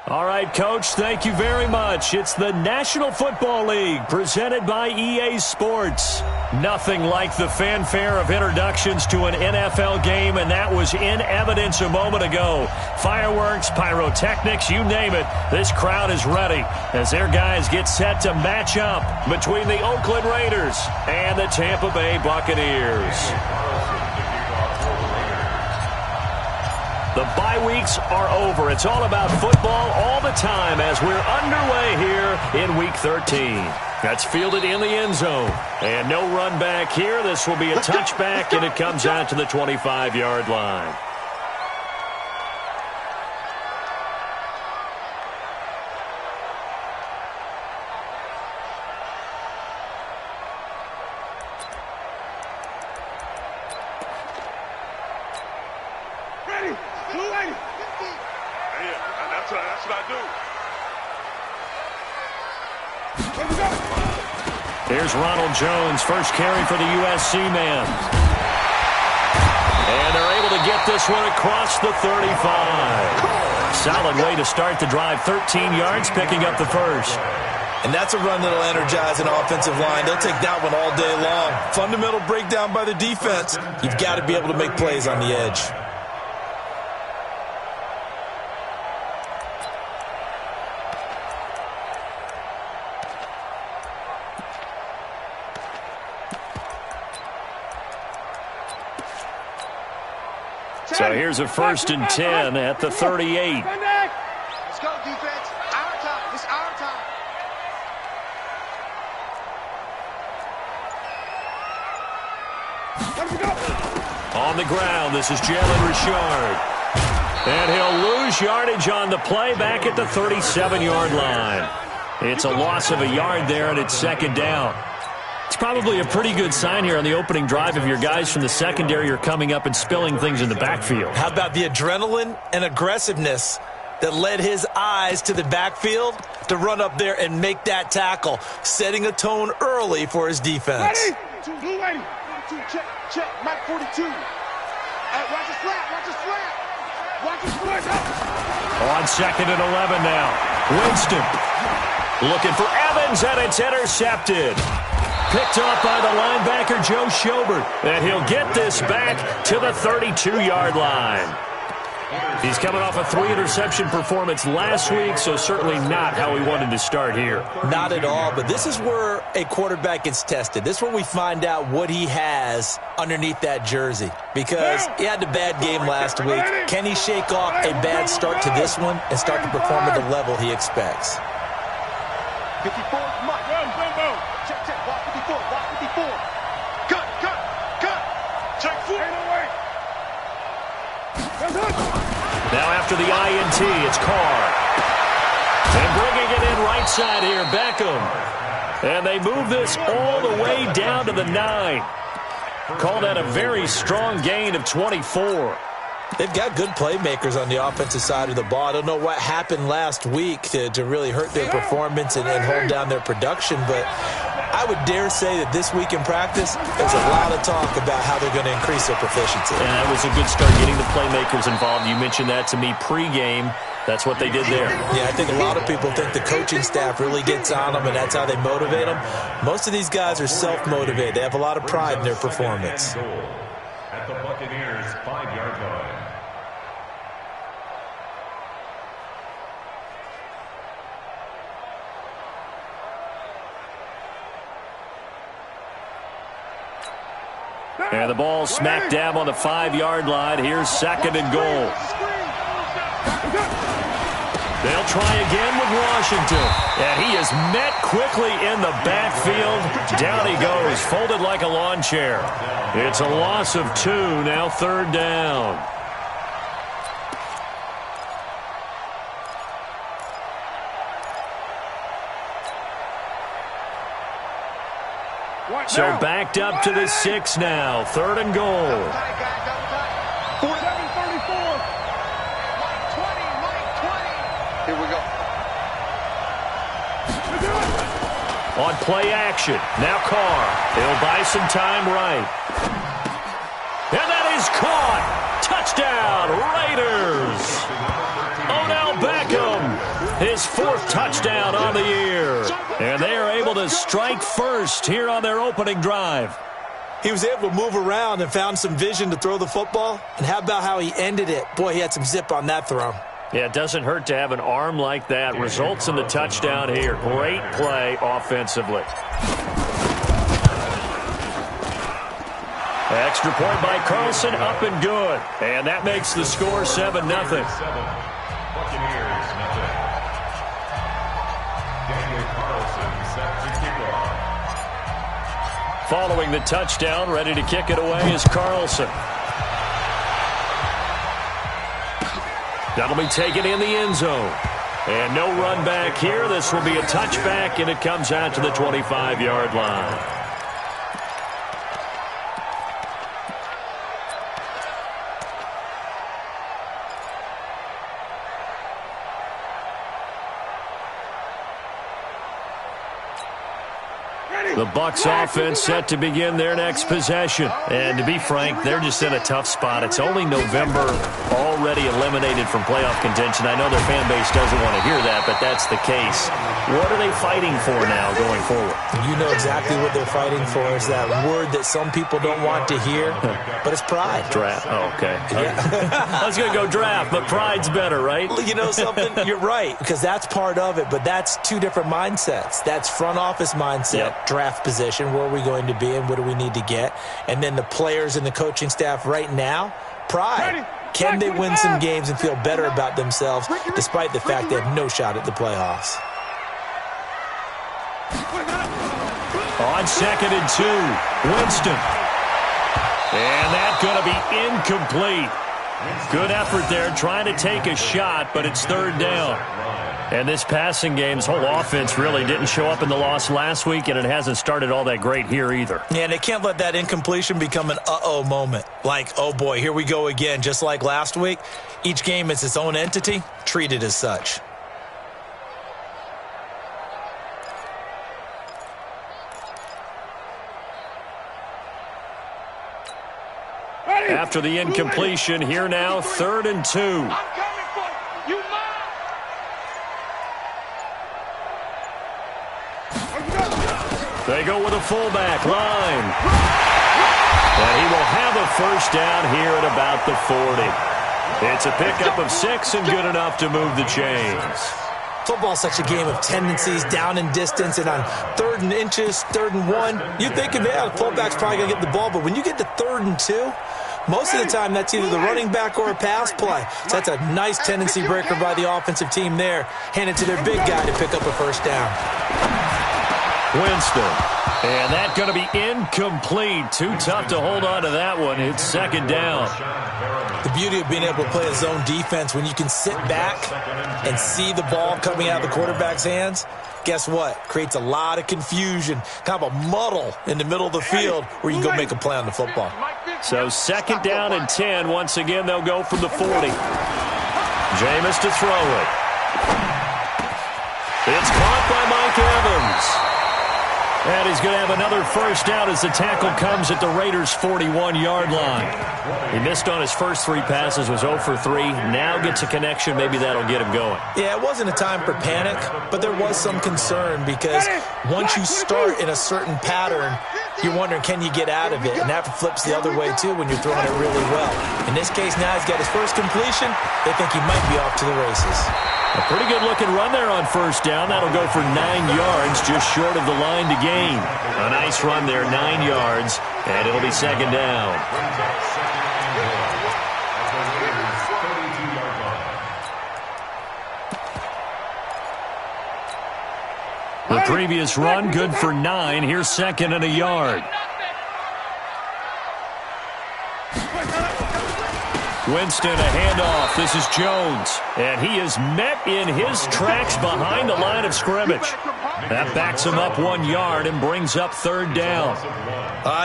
All right, Coach, thank you very much. It's the National Football League presented by EA Sports. Nothing like the fanfare of introductions to an NFL game, and that was in evidence a moment ago. Fireworks, pyrotechnics, you name it. This crowd is ready as their guys get set to match up between the Oakland Raiders and the Tampa Bay Buccaneers. The bye weeks are over. It's all about football all the time as we're underway here in Week 13. That's fielded in the end zone. And no run back here. This will be a touchback, and it comes out to the 25-yard line. Here's Ronald Jones, first carry for the USC man. And they're able to get this one across the 35. Solid way to start the drive, 13 yards, picking up the first. And that's a run that'll energize an offensive line. They'll take that one all day long. Fundamental breakdown by the defense. You've got to be able to make plays on the edge. So here's a 1st and 10 at the 38. Let's go, defense. Our time. It's our time. On the ground, this is Jalen Richard. And he'll lose yardage on the play back at the 37-yard line. It's a loss of a yard there, and it's 2nd down. It's probably a pretty good sign here on the opening drive if your guys from the secondary are coming up and spilling things in the backfield. How about the adrenaline and aggressiveness that led his eyes to the backfield to run up there and make that tackle, setting a tone early for his defense. Ready? Blue lady. 42, check. Mike 42. Watch his flat. Watch his flat. On 2nd and 11 now. Winston looking for Evans, and it's intercepted. Picked up by the linebacker, Joe Schobert. And he'll get this back to the 32-yard line. He's coming off a 3-interception performance last week, so certainly not how he wanted to start here. Not at all, but this is where a quarterback gets tested. This is where we find out what he has underneath that jersey. Because he had a bad game last week. Can he shake off a bad start to this one and start to perform at the level he expects? 54, Mike. Check. Walk 54. Cut. Check 4. Now after the INT, it's Carr. And bringing it in right side here, Beckham. And they move this all the way down to the 9. Call that a very strong gain of 24. They've got good playmakers on the offensive side of the ball. I don't know what happened last week to really hurt their performance and hold down their production, but I would dare say that this week in practice, there's a lot of talk about how they're going to increase their proficiency. And that was a good start, getting the playmakers involved. You mentioned that to me pregame. That's what they did there. Yeah, I think a lot of people think the coaching staff really gets on them, and that's how they motivate them. Most of these guys are self-motivated. They have a lot of pride in their performance. At the Buccaneers' 5-yard line. And the ball smack dab on the 5-yard line. Here's 2nd and goal. They'll try again with Washington. And he is met quickly in the backfield. Down he goes, folded like a lawn chair. It's a loss of 2, now 3rd down. So backed up to the 6 now. 3rd and goal. 7:34. Mike 20. Here we go. On play action. Now Carr. He'll buy some time right. And that is caught. Touchdown, Raiders. Odell Beckham fourth touchdown on the year. And they are able to strike first here on their opening drive. He was able to move around and found some vision to throw the football. And how about how he ended it? Boy, he had some zip on that throw. Yeah, it doesn't hurt to have an arm like that. Results in the touchdown here. Great play offensively. Extra point by Carlson, up and good. And that makes the score 7-0. Buccaneers, nothing. Daniel Carlson set to kick off. Following the touchdown, ready to kick it away is Carlson. That'll be taken in the end zone. And no run back here. This will be a touchback, and it comes out to the 25-yard line. The Bucs offense set to begin their next possession. And to be frank, they're just in a tough spot. It's only November, already eliminated from playoff contention. I know their fan base doesn't want to hear that, but that's the case. What are they fighting for now going forward? You know exactly what they're fighting for. Is that word that some people don't want to hear, but it's pride. Draft. Oh, okay. Yeah. I was going to go draft, but pride's better, right? You know something? You're right, because that's part of it, but that's two different mindsets. That's front office mindset, draft position, where are we going to be and what do we need to get? And then the players and the coaching staff right now, pride. Can they win some games and feel better about themselves despite the fact they have no shot at the playoffs? On 2nd and 2, Winston. And that's going to be incomplete. Good effort there trying to take a shot, but it's 3rd down. And this passing game's whole offense really didn't show up in the loss last week, and it hasn't started all that great here either. Yeah, and they can't let that incompletion become an uh-oh moment. Like, oh boy, here we go again, just like last week. Each game is its own entity, treated as such. After the incompletion, here now, 3rd and 2. I'm coming for you. You They go with a fullback line. And he will have a first down here at about the 40. It's a pickup of 6 and good enough to move the chains. Football's such a game of tendencies, down and distance, and on 3rd and inches, 3rd and 1, you're thinking, yeah, the fullback's probably going to get the ball, but when you get to 3rd and 2, most of the time that's either the running back or a pass play. So that's a nice tendency breaker by the offensive team there. Hand it to their big guy to pick up a first down. Winston. And that's going to be incomplete. Too tough to hold on to that one. It's 2nd down. The beauty of being able to play a zone defense, when you can sit back and see the ball coming out of the quarterback's hands, guess what? Creates a lot of confusion, kind of a muddle in the middle of the field where you can go make a play on the football. So 2nd down and 10. Once again, they'll go from the 40. Jameis to throw it. It's caught by Mike Evans. And he's going to have another first down as the tackle comes at the Raiders' 41-yard line. He missed on his first 3 passes, was 0 for 3. Now gets a connection. Maybe that'll get him going. Yeah, it wasn't a time for panic, but there was some concern because once you start in a certain pattern, you're wondering, can you get out of it? And that flips the other way, too, when you're throwing it really well. In this case, now he's got his first completion. They think he might be off to the races. A pretty good-looking run there on first down. That'll go for 9 yards, just short of the line to gain. A nice run there, 9 yards, and it'll be 2nd down. The previous run, good for 9. Here's 2nd and a yard. Winston, a handoff. This is Jones. And he is met in his tracks behind the line of scrimmage. That backs him up 1 yard and brings up 3rd down.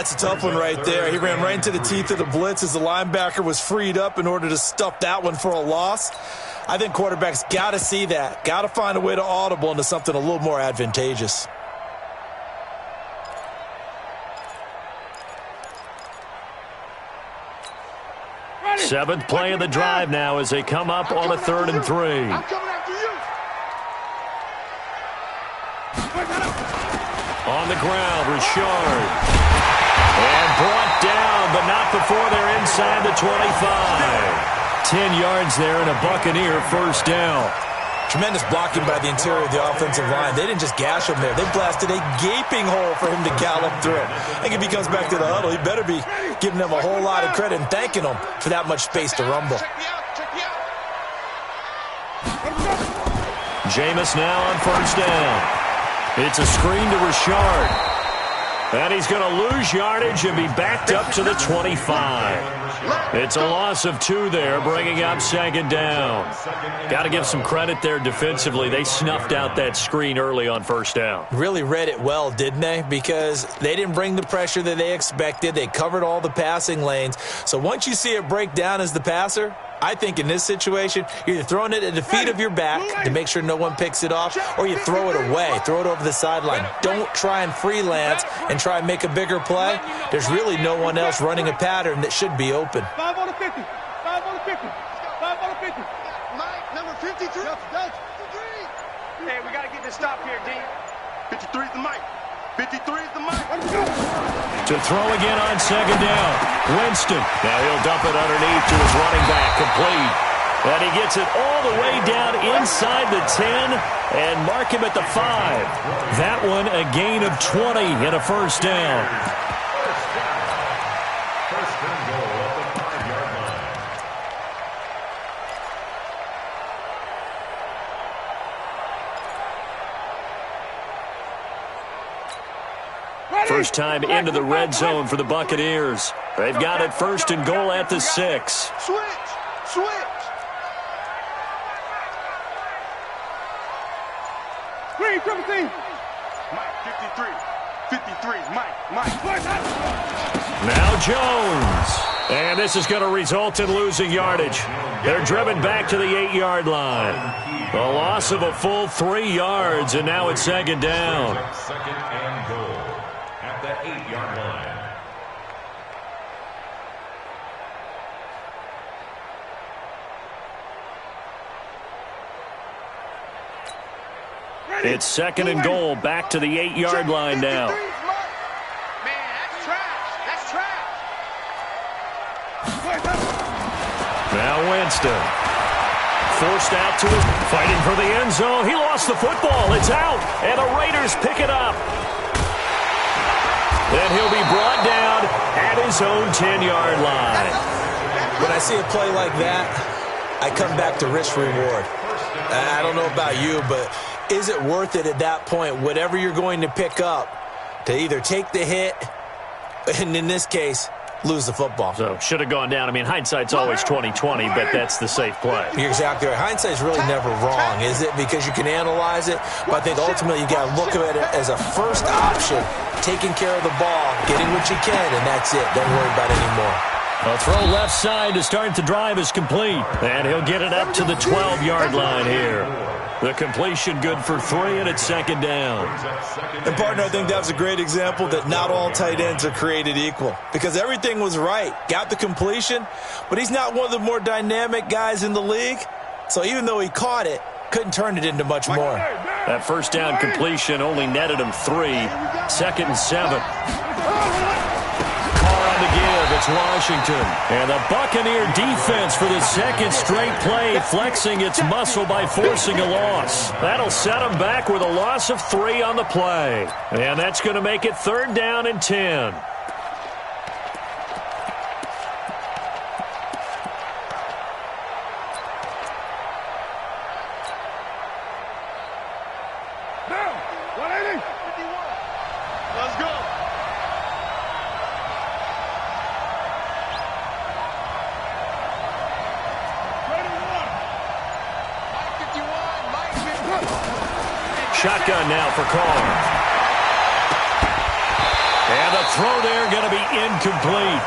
It's a tough one right there. He ran right into the teeth of the blitz as the linebacker was freed up in order to stuff that one for a loss. I think quarterbacks got to see that. Got to find a way to audible into something a little more advantageous. Seventh play of the drive now as they come up on a 3rd and 3. On the ground, Richard. And brought down, but not before they're inside the 25. 10 yards there and a Buccaneer first down. Tremendous blocking by the interior of the offensive line. They didn't just gash him there. They blasted a gaping hole for him to gallop through. I think if he comes back to the huddle, he better be giving them a whole lot of credit and thanking them for that much space to rumble. Jameis now on first down. It's a screen to Richard. And he's going to lose yardage and be backed up to the 25. It's a loss of 2 there, bringing up second down. Got to give some credit there defensively. They snuffed out that screen early on first down. Really read it well, didn't they? Because they didn't bring the pressure that they expected. They covered all the passing lanes. So once you see it break down as the passer, I think in this situation, you're either throwing it at the feet of your back to make sure no one picks it off, or you throw it away, throw it over the sideline. Don't try and freelance and try and make a bigger play. There's really no one else running a pattern that should be open. 5 on the 50. 5 on the 50. 5 on the 50. Mike, number 53. Hey, we got to get this stop here, D. 53 is the Mike. 53 is the Mike. To throw again on second down. Winston. Now he'll dump it underneath to his running back. Complete. And he gets it all the way down inside the 10 and mark him at the 5. That one a gain of 20 and a first down. First and goal at the 5-yard line. First time into the red zone for the Buccaneers. They've got it first and goal at the 6. Switch. Green, 17. Mike, 53. 53, Mike. Now Jones. And this is going to result in losing yardage. They're driven back to the 8-yard line. A loss of a full 3 yards, and now it's second down. Second and goal at the 8-yard line. It's second and goal back to the 8-yard line now. Man, that's trash. Now Winston. Forced out to him, fighting for the end zone. He lost the football. It's out, and the Raiders pick it up. Then he'll be brought down at his own 10-yard line. When I see a play like that, I come back to risk-reward. I don't know about you, but is it worth it at that point, whatever you're going to pick up, to either take the hit, and in this case, lose the football? So, should have gone down. I mean, hindsight's always 20/20, but that's the safe play. You're exactly right. Hindsight's really never wrong, is it? Because you can analyze it, but I think ultimately you got to look at it as a first option, taking care of the ball, getting what you can, and that's it. Don't worry about it anymore. A throw left side to start the drive is complete, and he'll get it up to the 12-yard line here. The completion good for 3, and it's second down. And, partner, I think that was a great example that not all tight ends are created equal, because everything was right. Got the completion, but he's not one of the more dynamic guys in the league. So even though he caught it, couldn't turn it into much more. That first down completion only netted him 3. Second and 7. To give, it's Washington. And the Buccaneer defense for the second straight play, flexing its muscle by forcing a loss. That'll set them back with a loss of 3 on the play. And that's going to make it third down and 10. Shotgun now for Carr. And the throw there going to be incomplete.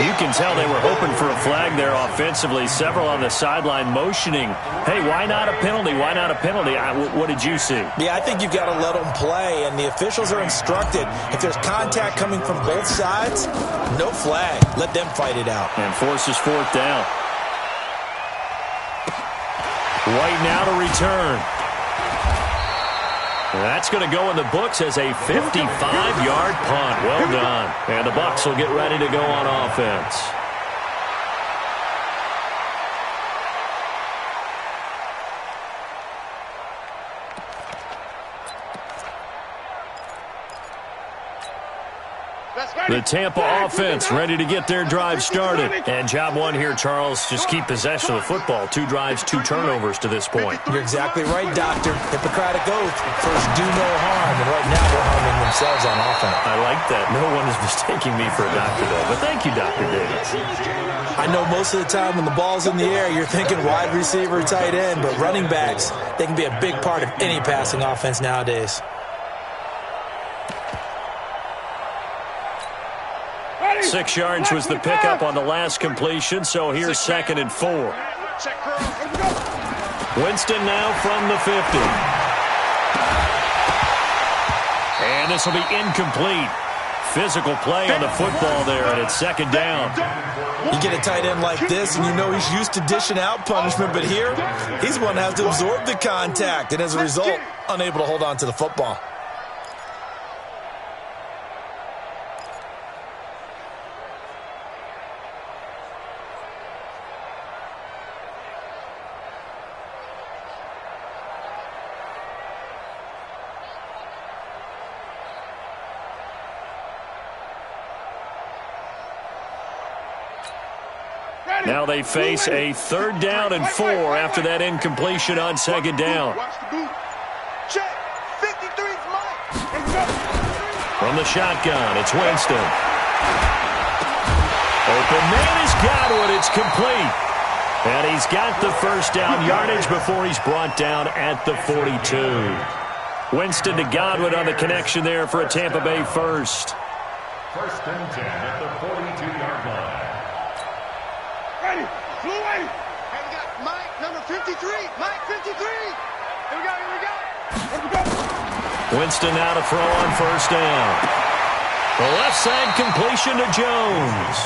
You can tell they were hoping for a flag there offensively. Several on the sideline motioning, hey, why not a penalty? Why not a penalty? What did you see? Yeah, I think you've got to let them play, and the officials are instructed. If there's contact coming from both sides, no flag. Let them fight it out. And forces fourth down. White now to return. That's going to go in the books as a 55-yard punt. Well done. And the Bucs will get ready to go on offense. The Tampa offense ready to get their drive started. And job one here, Charles, just keep possession of the football. 2 drives, 2 turnovers to this point. You're exactly right, Doctor. Hippocratic oath. First, do no harm. And right now, they're harming themselves on offense. I like that. No one is mistaking me for a doctor, though. But thank you, Dr. Davis. I know most of the time when the ball's in the air, you're thinking wide receiver, tight end. But running backs, they can be a big part of any passing offense nowadays. 6 yards was the pickup on the last completion, so here's 2nd and 4. Winston now from the 50. And this will be incomplete. Physical play on the football there, and it's 2nd down. You get a tight end like this, and you know he's used to dishing out punishment, but here, he's the one that has to absorb the contact, and as a result, unable to hold on to the football. Now they face a 3rd down and 4 after that incompletion on 2nd down. From the shotgun, it's Winston. Open man is Godwin. It's complete. And he's got the 1st down yardage before he's brought down at the 42. Winston to Godwin on the connection there for a Tampa Bay first. 1st and 10 at the 42-yard line. Ready, flew away. Hey, we got Mike, number 53. Mike, 53. Here we go, here we go. Here we go. Winston now to throw on 1st down. The left side completion to Jones.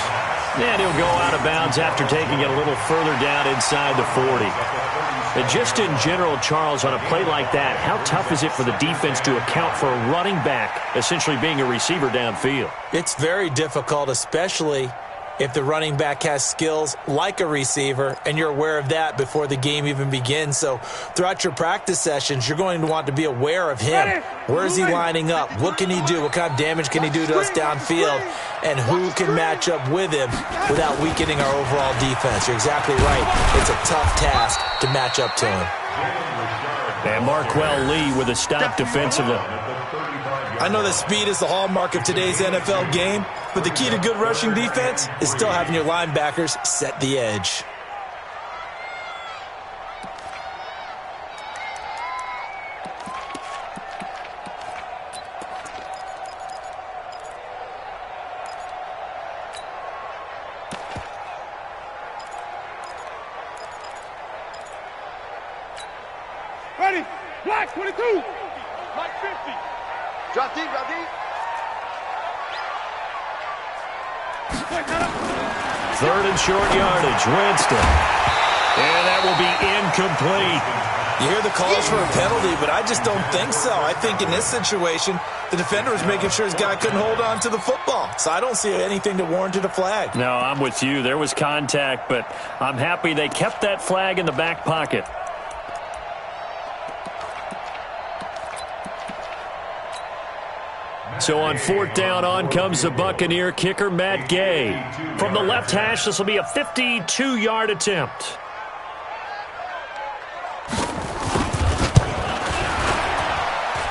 And he'll go out of bounds after taking it a little further down inside the 40. And just in general, Charles, on a play like that, how tough is it for the defense to account for a running back essentially being a receiver downfield? It's very difficult, especially if the running back has skills like a receiver, and you're aware of that before the game even begins. So throughout your practice sessions, you're going to want to be aware of him. Where is he lining up? What can he do? What kind of damage can he do to us downfield? And who can match up with him without weakening our overall defense? You're exactly right. It's a tough task to match up to him. And Marquell Lee with a stop defensively. I know that speed is the hallmark of today's NFL game, but the key to good rushing defense is still having your linebackers set the edge. Ready, black 22. Mike 50. Drop deep, drop deep. 3rd and short yardage, Winston. And that will be incomplete. You hear the calls for a penalty, but I just don't think so. I think in this situation, the defender was making sure his guy couldn't hold on to the football. So I don't see anything to warrant a flag. No, I'm with you. There was contact, but I'm happy they kept that flag in the back pocket. So on 4th down, on comes the Buccaneer kicker, Matt Gay. From the left hash, this will be a 52-yard attempt.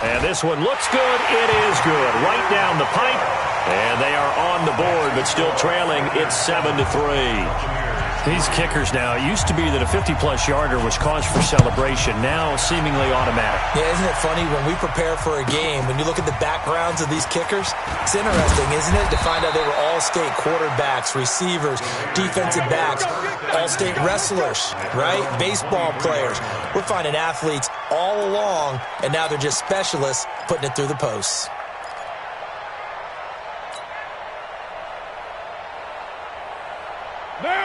And this one looks good. It is good. Right down the pipe. And they are on the board, but still trailing. It's 7-3. These kickers now, it used to be that a 50-plus yarder was cause for celebration. Now seemingly automatic. Yeah, isn't it funny when we prepare for a game, when you look at the backgrounds of these kickers, it's interesting, isn't it, to find out they were all-state quarterbacks, receivers, defensive backs, all-state wrestlers, right? Baseball players. We're finding athletes all along, and now they're just specialists putting it through the posts.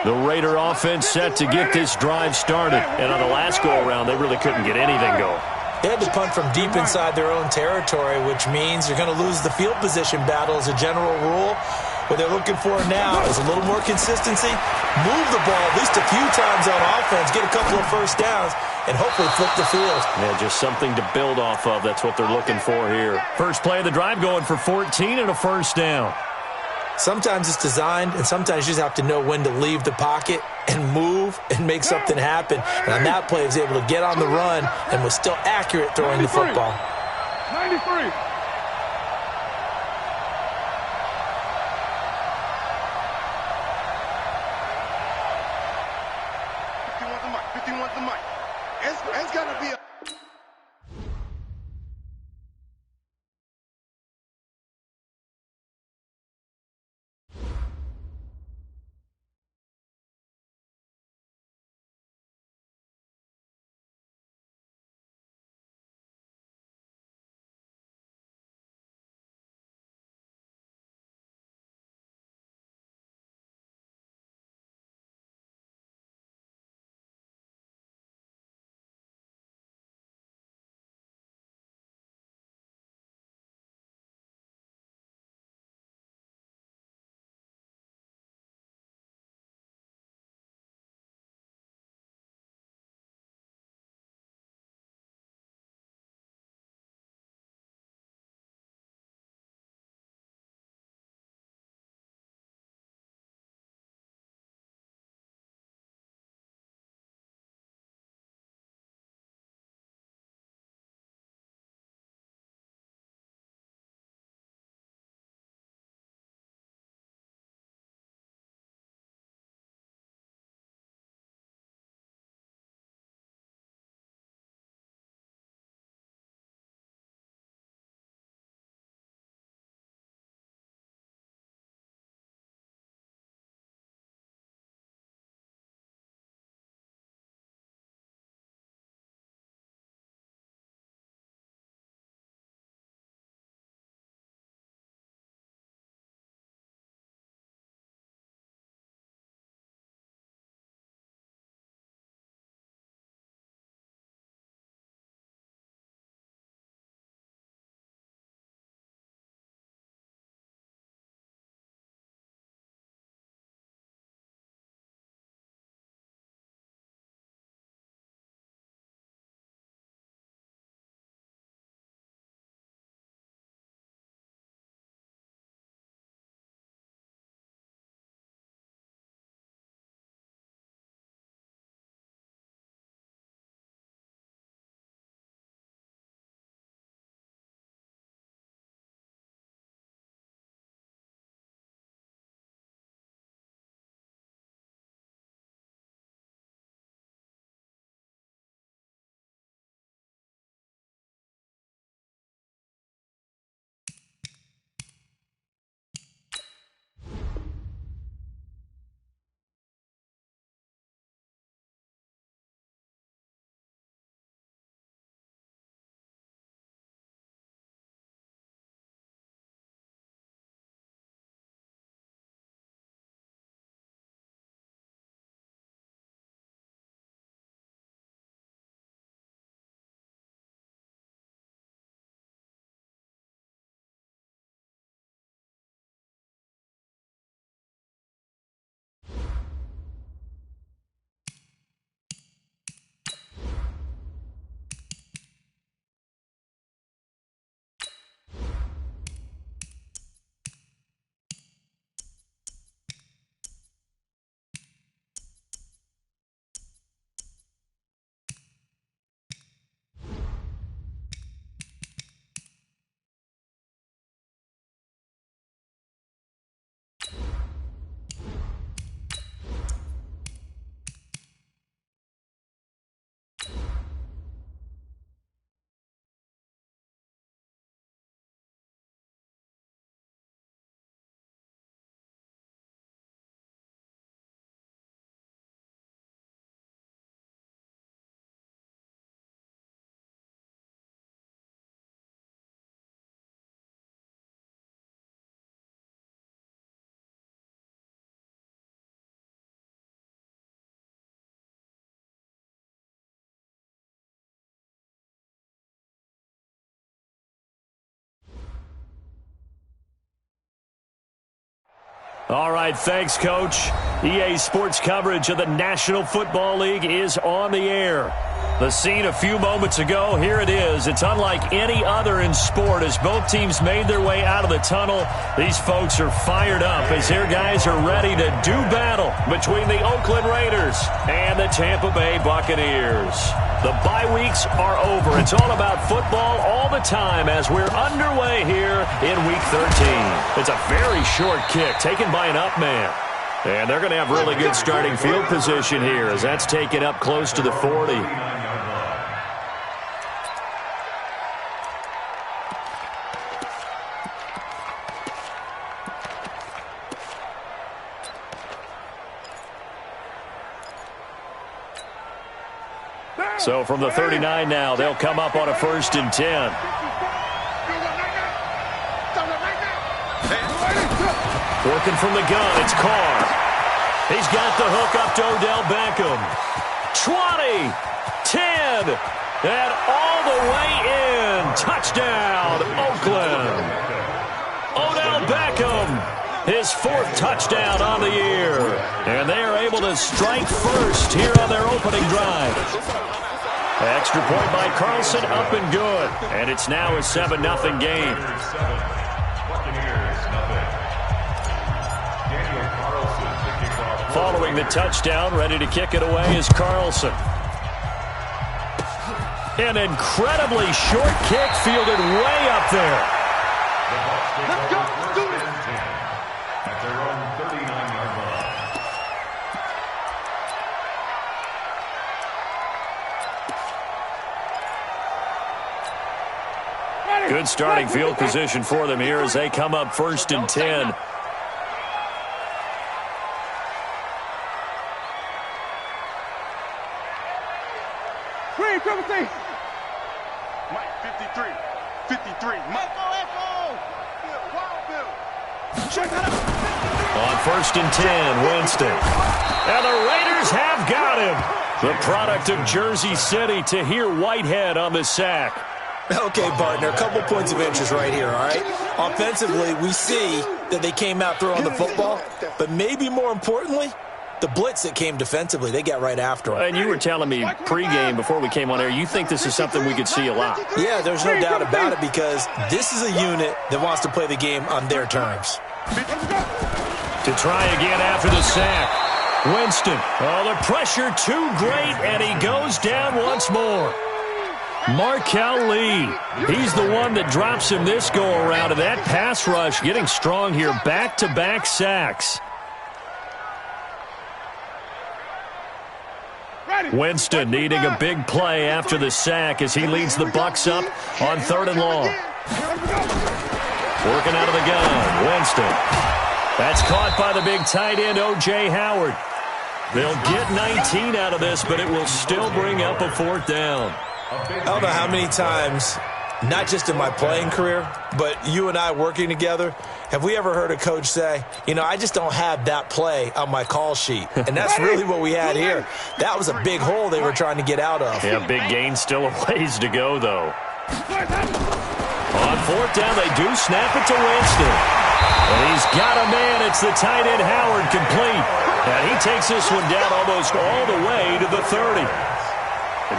The Raider offense set to get this drive started. And on the last go-around, they really couldn't get anything going. They had to punt from deep inside their own territory, which means you're going to lose the field position battle as a general rule. What they're looking for now is a little more consistency, move the ball at least a few times on offense, get a couple of first downs, and hopefully flip the field. Yeah, just something to build off of. That's what they're looking for here. First play of the drive going for 14 and a first down. Sometimes it's designed, and sometimes you just have to know when to leave the pocket and move and make something happen. And on that play, he was able to get on the run and was still accurate throwing the football. 93. It's got to be a All right, thanks, Coach. EA Sports coverage of the National Football League is on the air. The scene a few moments ago, here it is. It's unlike any other in sport as both teams made their way out of the tunnel. These folks are fired up as their guys are ready to do battle between the Oakland Raiders and the Tampa Bay Buccaneers. The bye weeks are over. It's all about football all the time as we're underway here in Week 13. It's a very short kick taken by an up man. And they're going to have really good starting field position here as that's taken up close to the 40. So from the 39 now, they'll come up on a 1st and 10. Working from the gun, it's Carr. He's got the hook up to Odell Beckham. 20, 10, and all the way in. Touchdown, Oakland. Odell Beckham, his 4th touchdown on the year. And they are able to strike first here on their opening drive. Extra point by Carlson, up and good. And it's now a 7-0 game. Following the touchdown, ready to kick it away is Carlson. An incredibly short kick fielded way up there. Let's go. Let's do it. At their own 39-yard line. Good starting field position for them here as they come up 1st and 10. Mike, 53. 53. Mike, Echo. Check that out. On 1st and 10, Winston. And the Raiders have got him. The product of Jersey City, Tahir Whitehead on the sack. Okay, partner, a couple points of interest right here, all right? Offensively, we see that they came out throwing the football, but maybe more importantly, the blitz that came defensively, they got right after him. And you were telling me pregame before we came on air, you think this is something we could see a lot. Yeah, there's no doubt about it because this is a unit that wants to play the game on their terms. To try again after the sack. Winston. Oh, the pressure too great, and he goes down once more. Markel Lee. He's the one that drops him this go-around, and that pass rush getting strong here. Back-to-back sacks. Winston needing a big play after the sack as he leads the Bucs up on 3rd and long. Working out of the gun, Winston. That's caught by the big tight end, O.J. Howard. They'll get 19 out of this, but it will still bring up a 4th down. I don't know how many times, not just in my playing career, but you and I working together, have we ever heard a coach say, you know, I just don't have that play on my call sheet. And that's really what we had here. That was a big hole they were trying to get out of. Yeah, big gain, still a ways to go, though. On 4th down, they do snap it to Winston. And he's got a man. It's the tight end, Howard, complete. And he takes this one down almost all the way to the 30.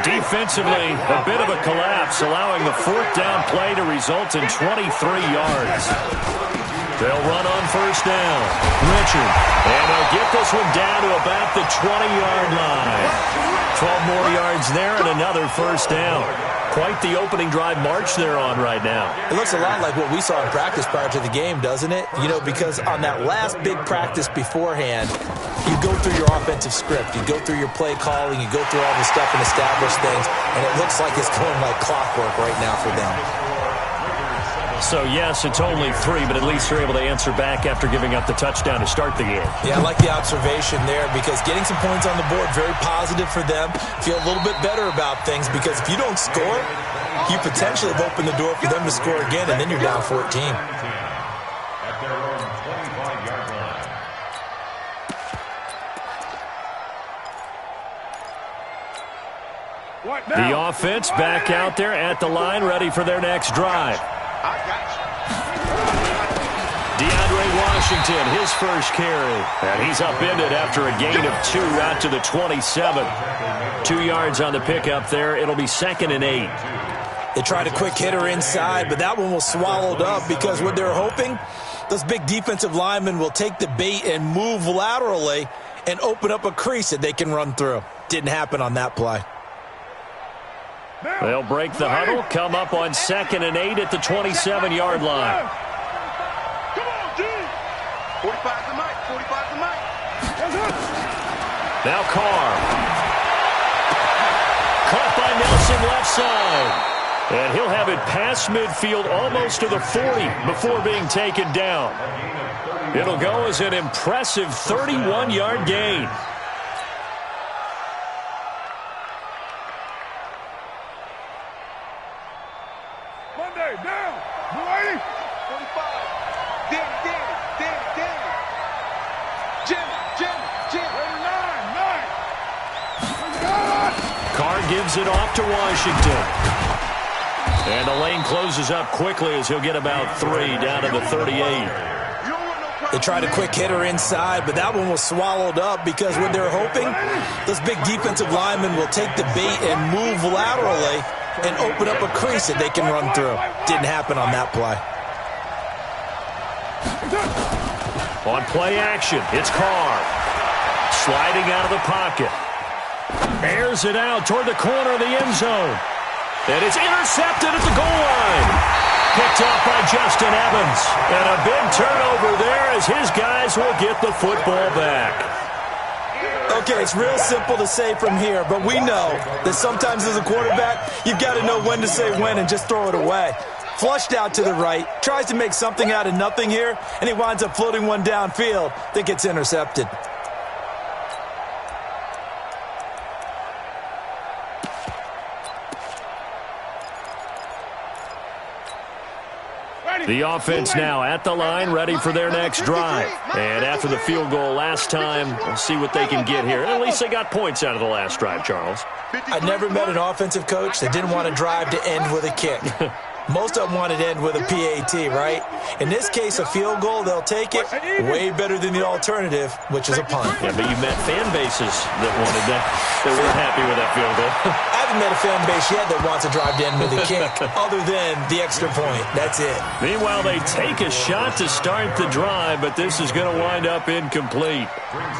Defensively, a bit of a collapse, allowing the 4th down play to result in 23 yards. They'll run on 1st down. Richard. And they'll get this one down to about the 20-yard line. 12 more yards there and another 1st down. Quite the opening drive march they're on right now. It looks a lot like what we saw in practice prior to the game, doesn't it? You know, because on that last big practice beforehand, you go through your offensive script. You go through your play calling. You go through all the stuff and establish things. And it looks like it's going like clockwork right now for them. So, yes, it's only 3, but at least they're able to answer back after giving up the touchdown to start the game. Yeah, I like the observation there because getting some points on the board, very positive for them. Feel a little bit better about things because if you don't score, you potentially have opened the door for them to score again, and then you're down 14. At their own 25-yard line. The offense back out there at the line, ready for their next drive. I got you. DeAndre Washington, his first carry. And he's upended after a gain of 2 out to the 27. 2 yards on the pickup there. It'll be 2nd and 8. They tried a quick hitter inside, but that one was swallowed up because what they're hoping, those big defensive linemen will take the bait and move laterally and open up a crease that they can run through. Didn't happen on that play. They'll break the huddle, come up on 2nd and 8 at the 27-yard line. Come on, G. 45 to Mike. 45 to Mike. Now Carr. Caught by Nelson left side. And he'll have it past midfield almost to the 40 before being taken down. It'll go as an impressive 31-yard gain. Monday, down. Boy. 45. Danny. Jim. 9. Carr gives it off to Washington. And the lane closes up quickly as he'll get about 3 down to the 38. They tried a quick hitter inside, but that one was swallowed up because what they're hoping, those big defensive linemen will take the bait and move laterally and open up a crease that they can run through. Didn't happen on that play. On play action, it's Carr. Sliding out of the pocket. Airs it out toward the corner of the end zone. And it's intercepted at the goal line. Picked off by Justin Evans. And a big turnover there as his guys will get the football back. Okay, it's real simple to say from here, but we know that sometimes as a quarterback, you've got to know when to say when and just throw it away. Flushed out to the right, tries to make something out of nothing here, and he winds up floating one downfield that gets intercepted. The offense now at the line, ready for their next drive. And after the field goal last time, we'll see what they can get here. At least they got points out of the last drive, Charles. I never met an offensive coach that didn't want to drive to end with a kick. Most of them wanted to end with a PAT, right? In this case, a field goal, they'll take it way better than the alternative, which is a punt. Yeah, but you met fan bases that wanted that. They weren't happy with that field goal. I haven't met a fan base yet that wants to drive to end with a kick, other than the extra point. That's it. Meanwhile, they take a shot to start the drive, but this is going to wind up incomplete.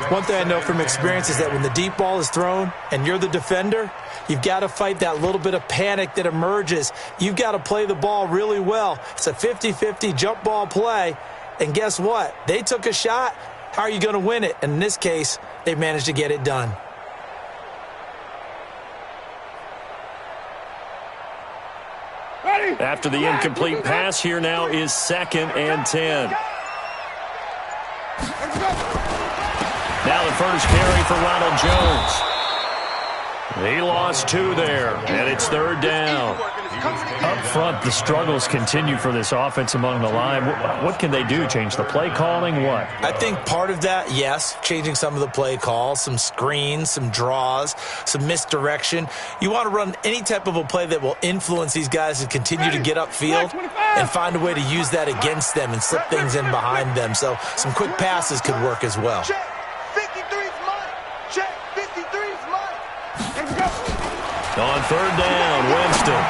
One thing I know from experience is that when the deep ball is thrown and you're the defender, you've got to fight that little bit of panic that emerges. You've got to play the ball really well. It's a 50-50 jump ball play, and guess what? They took a shot. How are you going to win it? And in this case, they managed to get it done. After the incomplete pass, here now is 2nd and 10. Now the first carry for Ronald Jones. He lost 2 there, and it's 3rd down. Up front, the struggles continue for this offense among the line. What can they do? Change the play calling? What? I think part of that, yes, changing some of the play calls, some screens, some draws, some misdirection. You want to run any type of a play that will influence these guys to continue to get upfield and find a way to use that against them and slip things in behind them. So some quick passes could work as well. Check. 53's mine. Check. 53's mine. On 3rd down, Winston.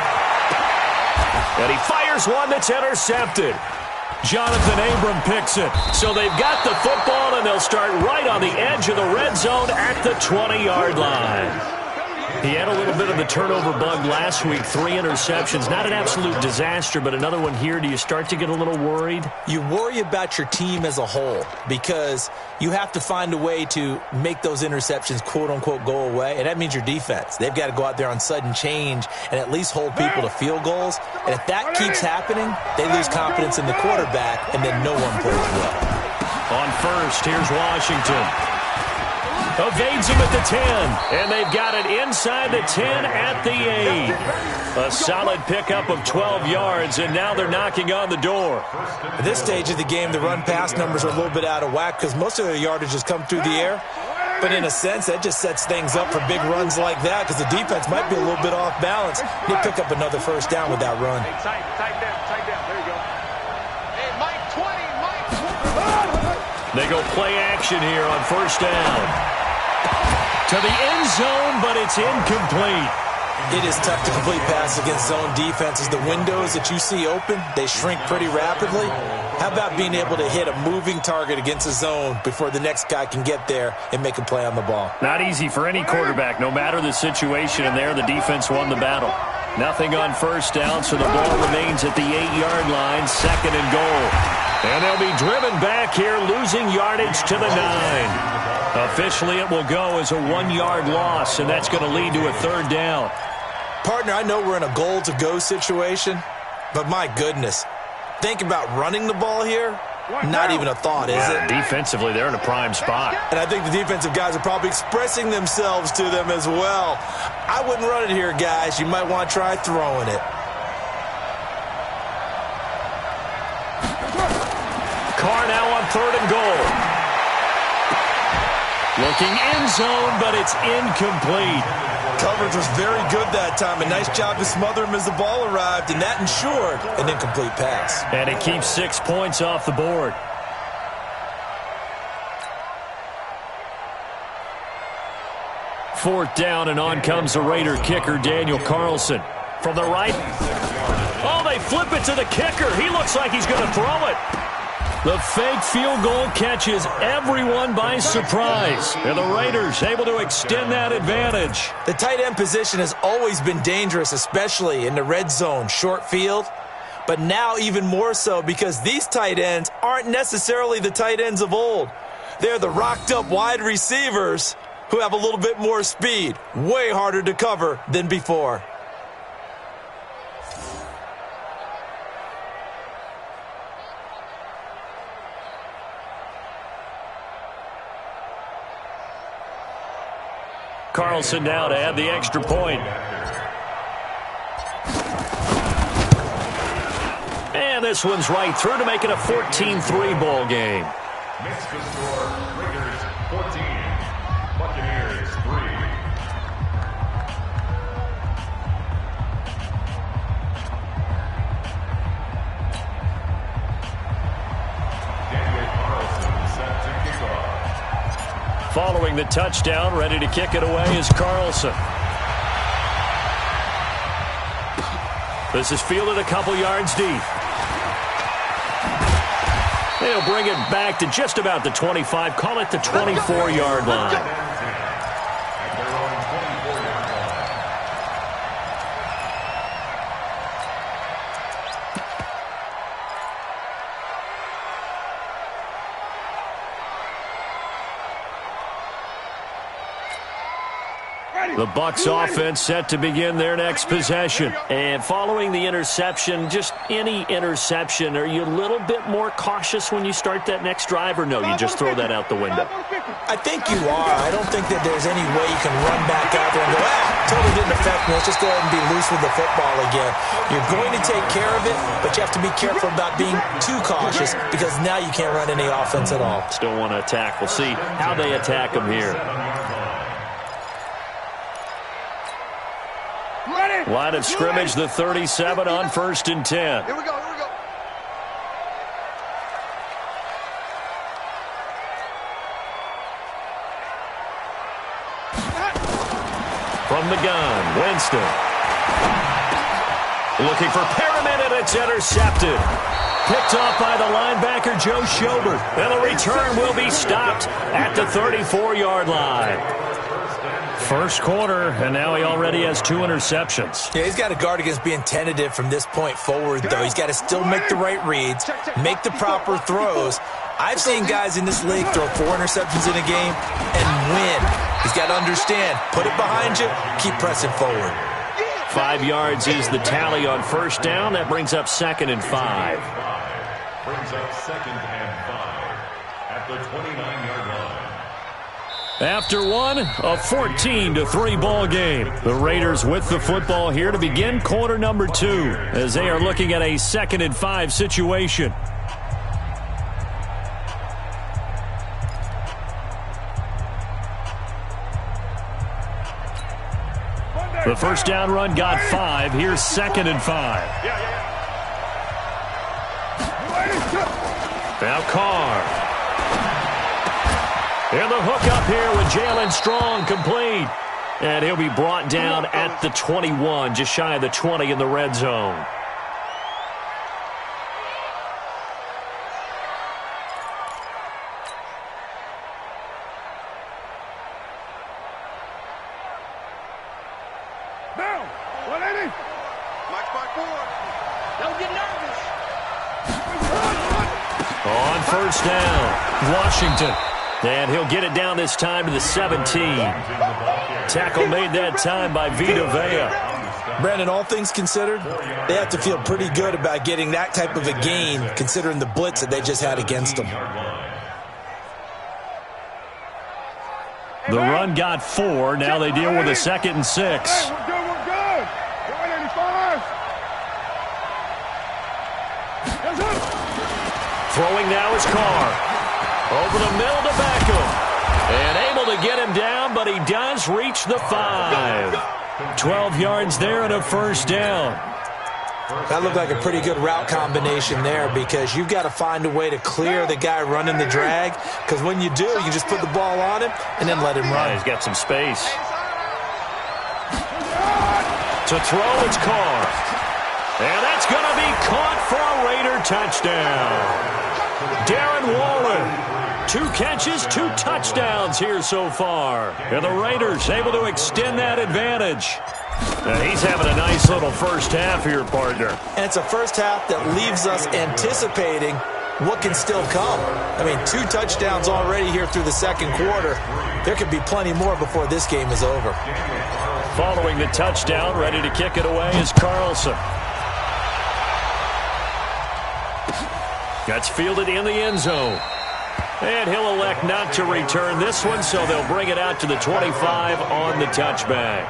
And he fires one that's intercepted. Jonathan Abram picks it. So they've got the football, and they'll start right on the edge of the red zone at the 20-yard line. He had a little bit of the turnover bug last week, 3 interceptions. Not an absolute disaster, but another one here. Do you start to get a little worried? You worry about your team as a whole because you have to find a way to make those interceptions, quote-unquote, go away, and that means your defense. They've got to go out there on sudden change and at least hold people to field goals. And if that keeps happening, they lose confidence in the quarterback, and then no one plays well. On first, here's Washington. Evades him at the 10, and they've got it inside the 10 at the 8. A solid pickup of 12 yards, and now they're knocking on the door. At this stage of the game, the run-pass numbers are a little bit out of whack because most of their yardage has come through the air. But in a sense, that just sets things up for big runs like that because the defense might be a little bit off balance. They pick up another first down with that run. Hey, tight down. There you go. Hey, Mike 20, Mike 20. They go play action here on first down. To the end zone, but it's incomplete. It is tough to complete passes against zone defenses. The windows that you see open, they shrink pretty rapidly. How about being able to hit a moving target against a zone before the next guy can get there and make a play on the ball? Not easy for any quarterback, no matter the situation, and there the defense won the battle. Nothing on first down, so the ball remains at the 8-yard line, second and goal. And they'll be driven back here, losing yardage to the 9. Officially, it will go as a 1-yard loss, and that's going to lead to a third down. Partner, I know we're in a goal-to-go situation, but my goodness, think about running the ball here. Not even a thought, is it? Defensively, they're in a prime spot. And I think the defensive guys are probably expressing themselves to them as well. I wouldn't run it here, guys. You might want to try throwing it. Carr now on third and goal. Looking end zone, but it's incomplete. Coverage was very good that time. A nice job to smother him as the ball arrived, and that ensured an incomplete pass. And it keeps 6 points off the board. Fourth down, and on comes the Raider kicker, Daniel Carlson. From the right. Oh, they flip it to the kicker. He looks like he's going to throw it. The fake field goal catches everyone by surprise. And the Raiders able to extend that advantage. The tight end position has always been dangerous, especially in the red zone, short field. But now even more so because these tight ends aren't necessarily the tight ends of old. They're the rocked-up wide receivers who have a little bit more speed. Way harder to cover than before. Carlson now to add the extra point. And this one's right through to make it a 14-3 ball game. Makes the score Raiders 14, Buccaneers 3. Daniel Carlson set to kick off. Following the touchdown, ready to kick it away is Carlson. This is fielded a couple yards deep. They'll bring it back to just about the 25, call it the 24-yard line. At their own 24-yard line. The Bucs offense set to begin their next possession. And following the interception, just any interception, are you a little bit more cautious when you start that next drive, or no, you just throw that out the window? I think you are. I don't think that there's any way you can run back out there and go, totally didn't affect me. Let's just go ahead and be loose with the football again. You're going to take care of it, but you have to be careful about being too cautious because now you can't run any offense at all. Still want to attack. We'll see how they attack them here. Line of scrimmage, the 37 on first and 10. Here we go, here we go. From the gun, Winston. Looking for Perriman, and it's intercepted. Picked off by the linebacker, Joe Schobert. And the return will be stopped at the 34-yard line. First quarter, and now he already has 2 interceptions. Yeah, he's got to guard against being tentative from this point forward, though. He's got to still make the right reads, make the proper throws. I've seen guys in this league throw 4 interceptions in a game and win. He's got to understand, put it behind you, keep pressing forward. 5 yards is the tally on first down. That brings up second and 5. Brings up second and 5 at the 29-yard line. After one, a 14-3 ball game. The Raiders with the football here to begin quarter number 2 as they are looking at a second and 5 situation. The first down run got 5. Here's second and 5. Now Carr. And the hook up here with Jalen Strong complete. And he'll be brought down at the 21, just shy of the 20 in the red zone. Down. 180. Mike by 4. Don't get nervous. On first down, Washington. And he'll get it down this time to the 17. Tackle made that time by Vita Vea. Brandon, all things considered, they have to feel pretty good about getting that type of a gain, considering the blitz that they just had against them. The run got 4. Now they deal with a 2nd and 6. Hey, we're good, we're good. 185. Yes, sir. Throwing now is Carr. Over the middle to Beckham. And able to get him down, but he does reach the 5. 12 yards there and a first down. That looked like a pretty good route combination there because you've got to find a way to clear the guy running the drag, because when you do, you just put the ball on him and then let him run. He's got some space. To throw, it's Carr. And that's going to be caught for a Raider touchdown. Darren Waller, 2 catches, 2 touchdowns here so far. And the Raiders able to extend that advantage. And he's having a nice little first half here, partner. And it's a first half that leaves us anticipating what can still come. I mean, 2 touchdowns already here through the second quarter. There could be plenty more before this game is over. Following the touchdown, ready to kick it away is Carlson. That's fielded in the end zone. And he'll elect not to return this one, so they'll bring it out to the 25 on the touchback.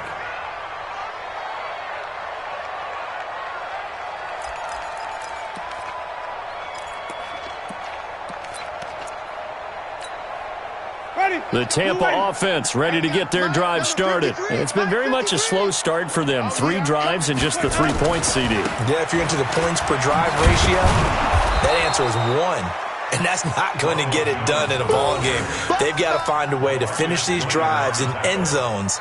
The Tampa offense ready to get their drive started. And it's been very much a slow start for them. 3 drives and just the 3 points, CD. Yeah, if you're into the points per drive ratio, that answer is 1. And that's not going to get it done in a ball game. They've got to find a way to finish these drives in end zones,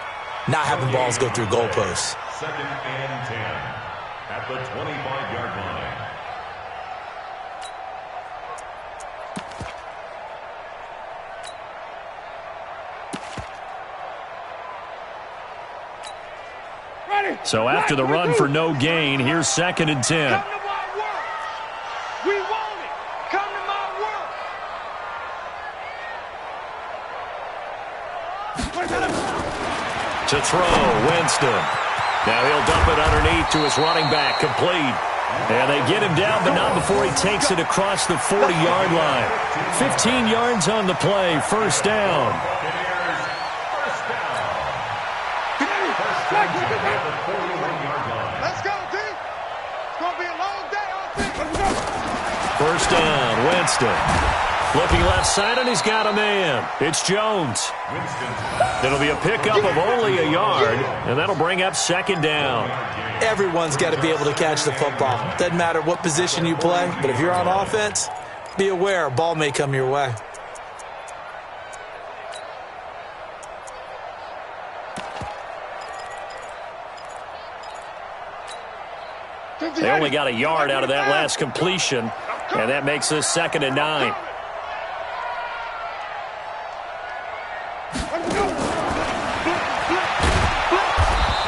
not having balls go through goalposts. 2nd and 10 at the 25-yard line. So after the run for no gain, here's 2nd and 10. Come to my work. We want it. Come to my work. To throw, Winston. Now he'll dump it underneath to his running back, complete. And they get him down, but not before he takes it across the 40-yard line. 15 yards on the play, first down. Let's go, D. It's going to be a long day on defense. First down, Winston. Looking left side, and he's got a man. It's Jones. It'll be a pickup of only a yard, and that'll bring up 2nd down. Everyone's got to be able to catch the football. Doesn't matter what position you play, but if you're on offense, be aware a ball may come your way. They only got a yard out of that last completion, and that makes this 2nd and 9.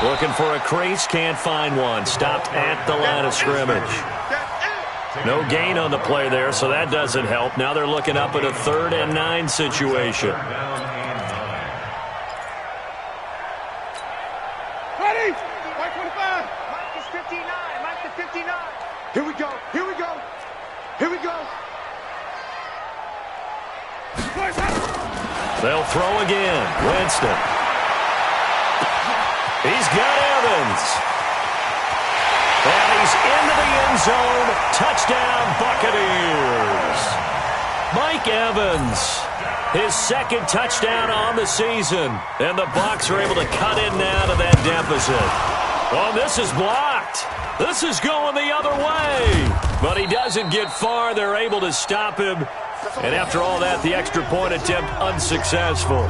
Looking for a crease, can't find one. Stopped at the line of scrimmage. No gain on the play there, so that doesn't help. Now they're looking up at a 3rd and 9 situation. Ready? Mike 25. Mike is 59. Mike is 59. Here we go. Here we go. Here we go. They'll throw again. Winston. He's got Evans. And he's into the end zone. Touchdown, Buccaneers. Mike Evans, his 2nd touchdown on the season. And the Bucs are able to cut in now to that deficit. Oh, this is blocked. This is going the other way. But he doesn't get far. They're able to stop him And after all that, the extra point attempt unsuccessful.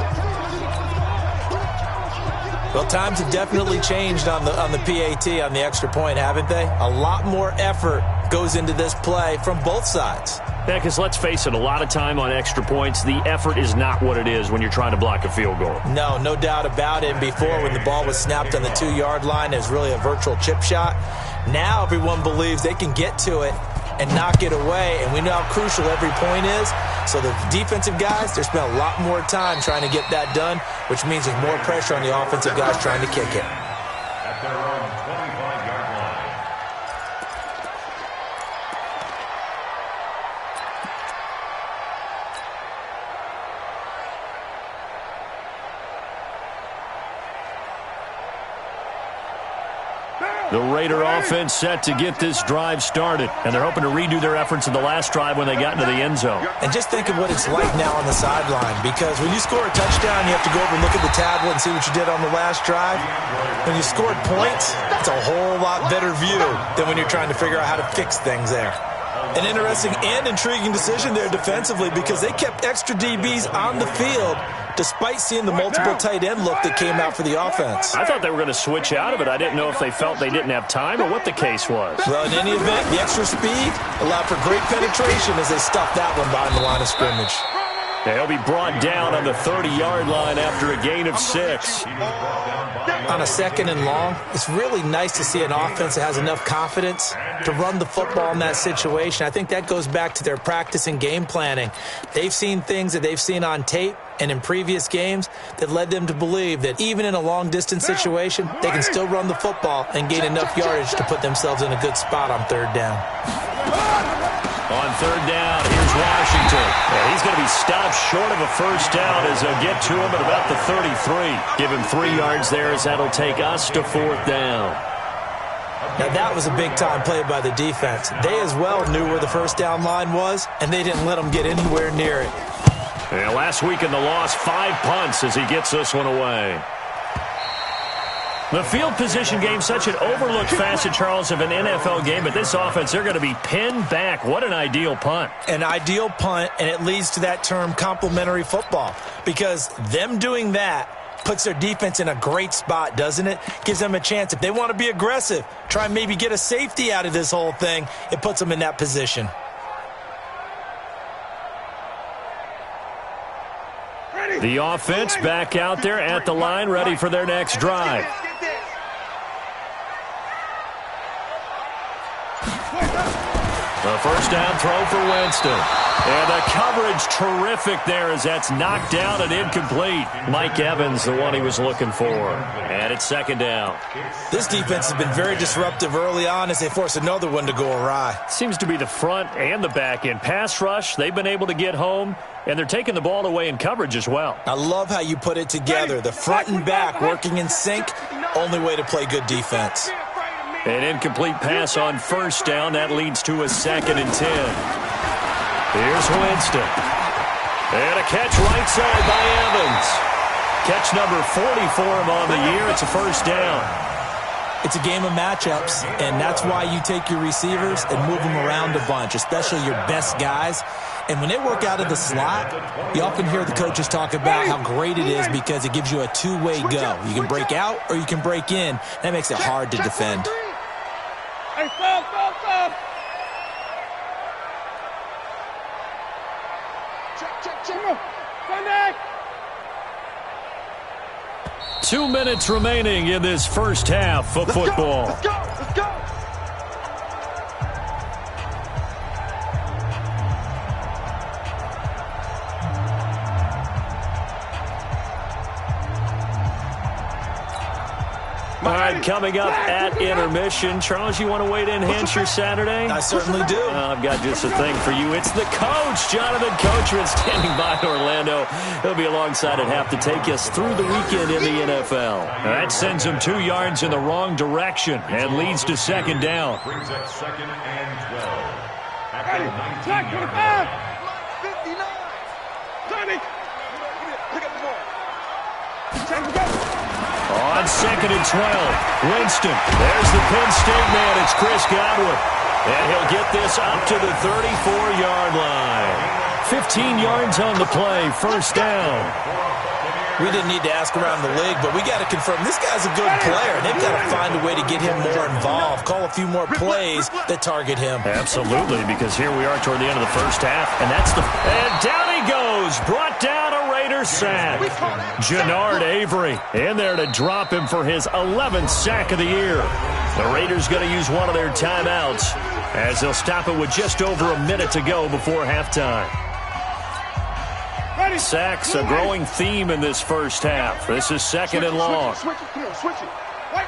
Well, times have definitely changed on the PAT, on the extra point, haven't they? A lot more effort goes into this play from both sides. Yeah, because let's face it, a lot of time on extra points, the effort is not what it is when you're trying to block a field goal. No doubt about it. And before, when the ball was snapped on the 2-yard line, it was really a virtual chip shot. Now everyone believes they can get to it and knock it away, and we know how crucial every point is. So the defensive guys, they spent a lot more time trying to get that done, which means there's more pressure on the offensive guys trying to kick it. At their own 25-yard line. The Raider offense set to get this drive started, and they're hoping to redo their efforts in the last drive when they got into the end zone. And just think of what it's like now on the sideline, because when you score a touchdown, you have to go over and look at the tablet and see what you did on the last drive. When you scored points, it's a whole lot better view than when you're trying to figure out how to fix things there. An interesting and intriguing decision there defensively, because they kept extra DBs on the field despite seeing the multiple tight end look that came out for the offense. I thought they were going to switch out of it. I didn't know if they felt they didn't have time or what the case was. Well, in any event, the extra speed allowed for great penetration as they stuffed that one behind the line of scrimmage. Yeah, he'll be brought down on the 30-yard line after a gain of 6. On a 2nd and long, it's really nice to see an offense that has enough confidence to run the football in that situation. I think that goes back to their practice and game planning. They've seen things that they've seen on tape and in previous games that led them to believe that even in a long-distance situation, they can still run the football and gain enough yardage to put themselves in a good spot on 3rd down. On 3rd down, here's Washington. And he's going to be stopped short of a first down as they'll get to him at about the 33. Give him 3 yards there as that'll take us to 4th down. Now, that was a big-time play by the defense. They as well knew where the first down line was, and they didn't let them get anywhere near it. And last week in the loss, 5 punts as he gets this one away. The field position game, such an overlooked facet, Charles, of an NFL game, but this offense, they're going to be pinned back. What an ideal punt. An ideal punt, and it leads to that term complementary football, because them doing that puts their defense in a great spot, doesn't it? Gives them a chance. If they want to be aggressive, try and maybe get a safety out of this whole thing, it puts them in that position. The offense back out there at the line, ready for their next drive. The first down throw for Winston. And the coverage terrific there as that's knocked down and incomplete. Mike Evans, the one he was looking for. And it's 2nd down. This defense has been very disruptive early on as they force another one to go awry. Seems to be the front and the back end. Pass rush, they've been able to get home, and they're taking the ball away in coverage as well. I love how you put it together. The front and back working in sync, only way to play good defense. An incomplete pass on first down. That leads to a 2nd and 10. Here's Winston. And a catch right side by Evans. Catch number 40 for him on the year. It's a first down. It's a game of matchups, and that's why you take your receivers and move them around a bunch, especially your best guys. And when they work out of the slot, you often hear the coaches talk about how great it is because it gives you a two-way go. You can break out or you can break in. That makes it hard to defend. Hey, stop. Check. Sunday. 2 minutes remaining in this first half of football. Let's go. All right, coming up at intermission. Charles, you want to wait to enhance your Saturday? I certainly do. I've got just a thing for you. It's the coach, Jonathan Coachman, standing by in Orlando. He'll be alongside at half to take us through the weekend in the NFL. That sends him 2 yards in the wrong direction and leads to 2nd down. Brings up 2nd and 12. At the 19-yard 59. 30. Pick up the ball. Check the go. On 2nd and 12, Winston. There's the Penn State man. It's Chris Godwin. And he'll get this up to the 34-yard line. 15 yards on the play, first down. We didn't need to ask around the league, but we got to confirm this guy's a good player. They've got to find a way to get him more involved, call a few more plays that target him. Absolutely, because here we are toward the end of the first half, and that's the... And down he goes, brought down a Raider sack. Jannard Avery in there to drop him for his 11th sack of the year. The Raiders going to use one of their timeouts as they'll stop it with just over a minute to go before halftime. Sacks, a growing theme in this first half. This is second and long. Switch it, come on, switch it. Wait.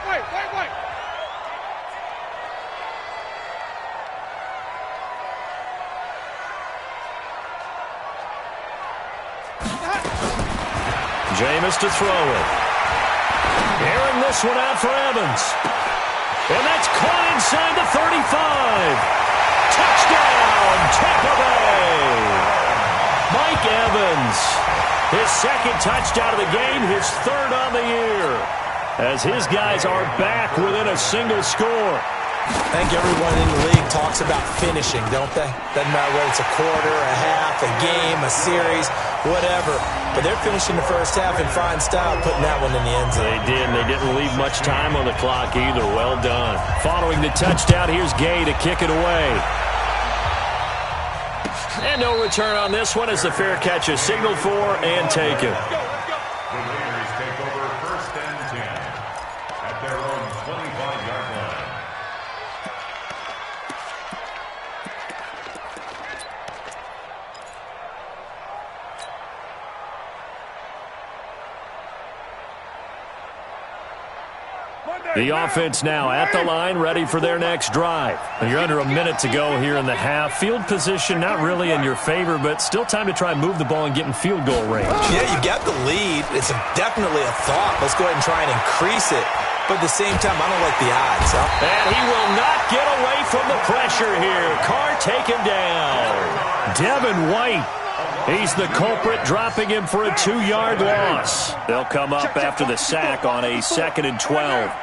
Jameis to throw it. Airing this one out for Evans. And that's caught inside the 35. Touchdown, Tampa Bay. Mike Evans, his second touchdown of the game, his third on the year, as his guys are back within a single score. I think everyone in the league talks about finishing, don't they? Doesn't matter whether it's a quarter, a half, a game, a series, whatever. But they're finishing the first half in fine style, putting that one in the end zone. They did, and they didn't leave much time on the clock either. Well done. Following the touchdown, here's Gay to kick it away. And no return on this one as the fair catch is signaled for and taken. The Raiders take over first and 10 at their own 25-yard line. The offense now at the line, ready for their next drive. You're under a minute to go here in the half. Field position not really in your favor, but still time to try and move the ball and get in field goal range. Yeah, you got the lead. It's definitely a thought. Let's go ahead and try and increase it. But at the same time, I don't like the odds. And he will not get away from the pressure here. Carr taken down. Devin White. He's the culprit, dropping him for a 2-yard loss. They'll come up after the sack on a 2nd and 12.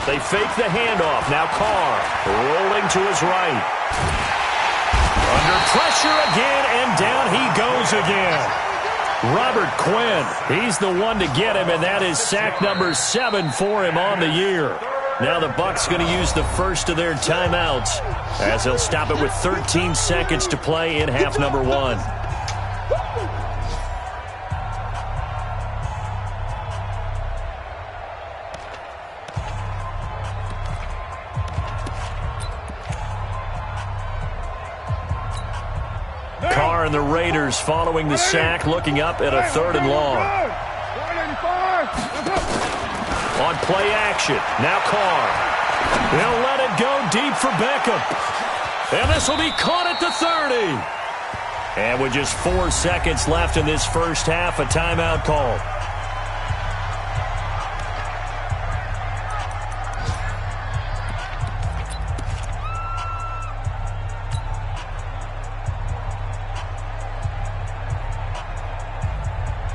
They fake the handoff. Now Carr rolling to his right. Under pressure again, and down he goes again. Robert Quinn, he's the one to get him, and that is sack number 7 for him on the year. Now the Bucs going to use the first of their timeouts as they'll stop it with 13 seconds to play in half number 1. Carr and the Raiders following the sack, looking up at a 3rd and long. On play action, now Carr. He'll let it go deep for Beckham. And this will be caught at the 30. And with just 4 seconds left in this first half, a timeout called.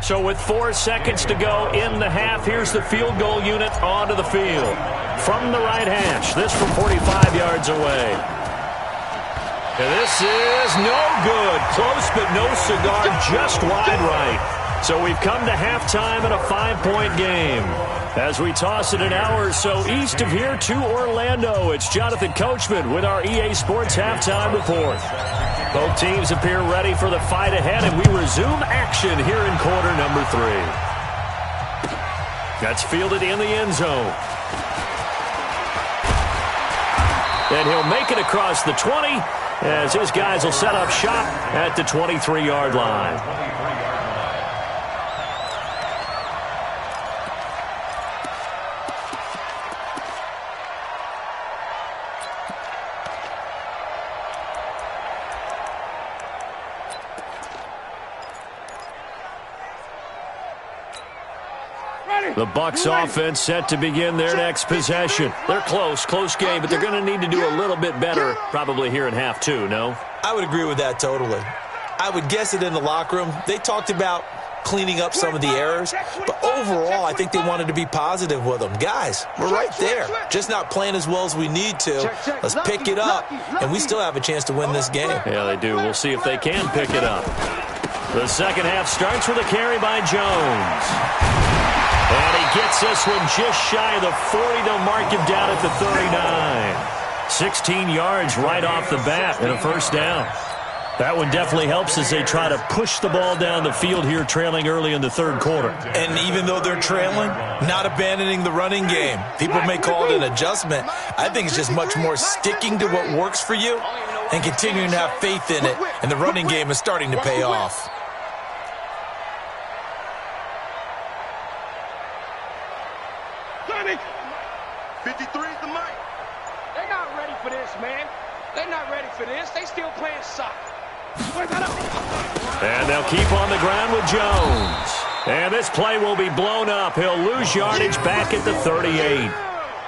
So with 4 seconds to go in the half, here's the field goal unit onto the field. From the right hash, this from 45 yards away. And this is no good. Close but no cigar, just wide right. So we've come to halftime in a 5-point game. As we toss it an hour or so east of here to Orlando, it's Jonathan Coachman with our EA Sports Halftime Report. Both teams appear ready for the fight ahead, and we resume action here in quarter number 3. That's fielded in the end zone. And he'll make it across the 20 as his guys will set up shop at the 23-yard line. The Bucs offense set to begin their next possession. They're close game, but they're going to need to do a little bit better probably here in half 2, no? I would agree with that totally. I would guess it in the locker room. They talked about cleaning up some of the errors. But overall, I think they wanted to be positive with them. Guys, we're right there. Just not playing as well as we need to. Let's pick it up, and we still have a chance to win this game. Yeah, they do. We'll see if they can pick it up. The second half starts with a carry by Jones. And he gets this one just shy of the 40. They'll mark him down at the 39. 16 yards right off the bat and a first down. That one definitely helps as they try to push the ball down the field here, trailing early in the third quarter. And even though they're trailing, not abandoning the running game. People may call it an adjustment. I think it's just much more sticking to what works for you and continuing to have faith in it. And the running game is starting to pay off. Sonic! 53's the mic. They're not ready for this, man. They're not ready for this. They still playing soccer. And they'll keep on the ground with Jones. And this play will be blown up. He'll lose yardage back at the 38.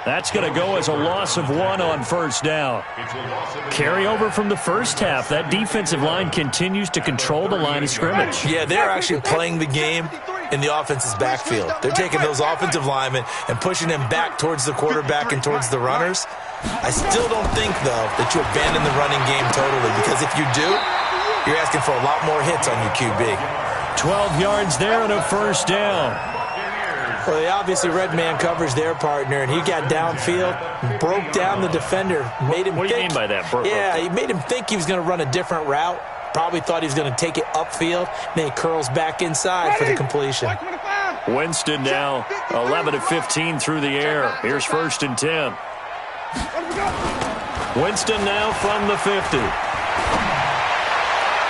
That's going to go as a loss of 1 on first down. Carryover from the first half. That defensive line continues to control the line of scrimmage. Yeah, they're actually playing the game in the offense's backfield. They're taking those offensive linemen and pushing them back towards the quarterback and towards the runners. I still don't think, though, that you abandon the running game totally, because if you do, you're asking for a lot more hits on your QB. 12 yards there and a first down. Well, they obviously red man coverage their partner, and he got downfield, broke down the defender, made him What do you mean by that? Yeah, he made him think he was going to run a different route. Probably thought he was going to take it upfield. Then he curls back inside for the completion. Winston now 11 of 15 through the air. Here's first and 10. Winston now from the 50.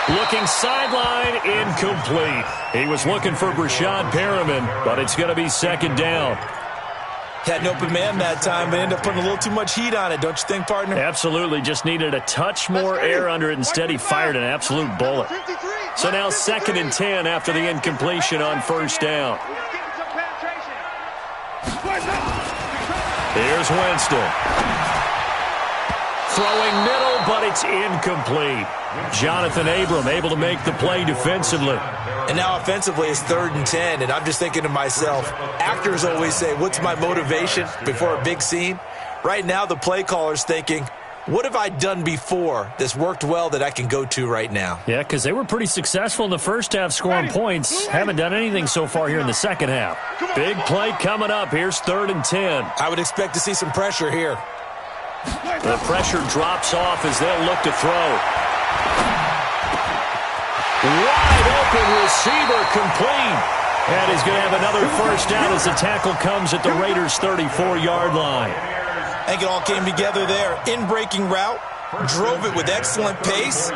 Looking sideline, incomplete. He was looking for Brashad Perriman, but it's going to be second down. Had an open man that time, but ended up putting a little too much heat on it, don't you think, partner? Absolutely. Just needed a touch more air under it. Instead, he fired an absolute bullet. So now second and 10 after the incompletion on first down. Here's Winston. Throwing middle, but it's incomplete. Jonathan Abram able to make the play defensively. And now offensively it's 3rd and 10, and I'm just thinking to myself, actors always say, what's my motivation before a big scene? Right now the play caller's thinking, what have I done before that's worked well that I can go to right now? Yeah, because they were pretty successful in the first half scoring points. Haven't done anything so far here in the second half. Big play coming up. Here's 3rd and 10. I would expect to see some pressure here. The pressure drops off as they'll look to throw. Wide open receiver, complete. And he's going to have another first down as the tackle comes at the Raiders' 34-yard line. I think it all came together there. In-breaking route, drove it with excellent pace.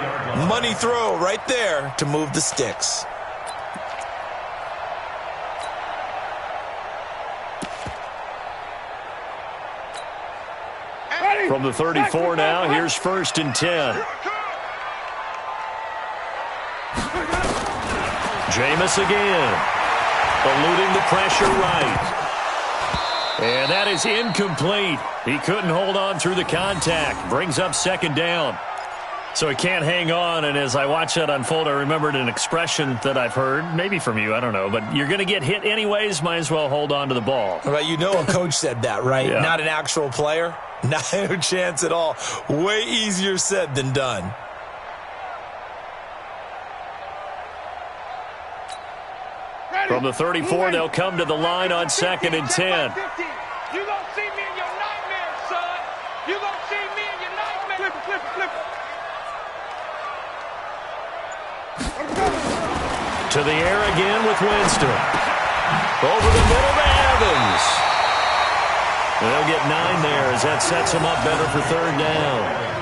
Money throw right there to move the sticks. From the 34 now, here's first and 10. Jameis again, eluding the pressure right. And that is incomplete. He couldn't hold on through the contact. Brings up second down. So he can't hang on, and as I watch that unfold, I remembered an expression that I've heard, maybe from you, I don't know, but you're going to get hit anyways, might as well hold on to the ball. Well, you know a coach said that, right? Yeah. Not an actual player. Not a chance at all. Way easier said than done. From the 34, they'll come to the line on second and 10. You gonna see me in your nightmares, son. You gonna see me in your nightmares. Flip it. To the air again with Winston. Over the middle to Evans. They'll get 9 there as that sets them up better for third down.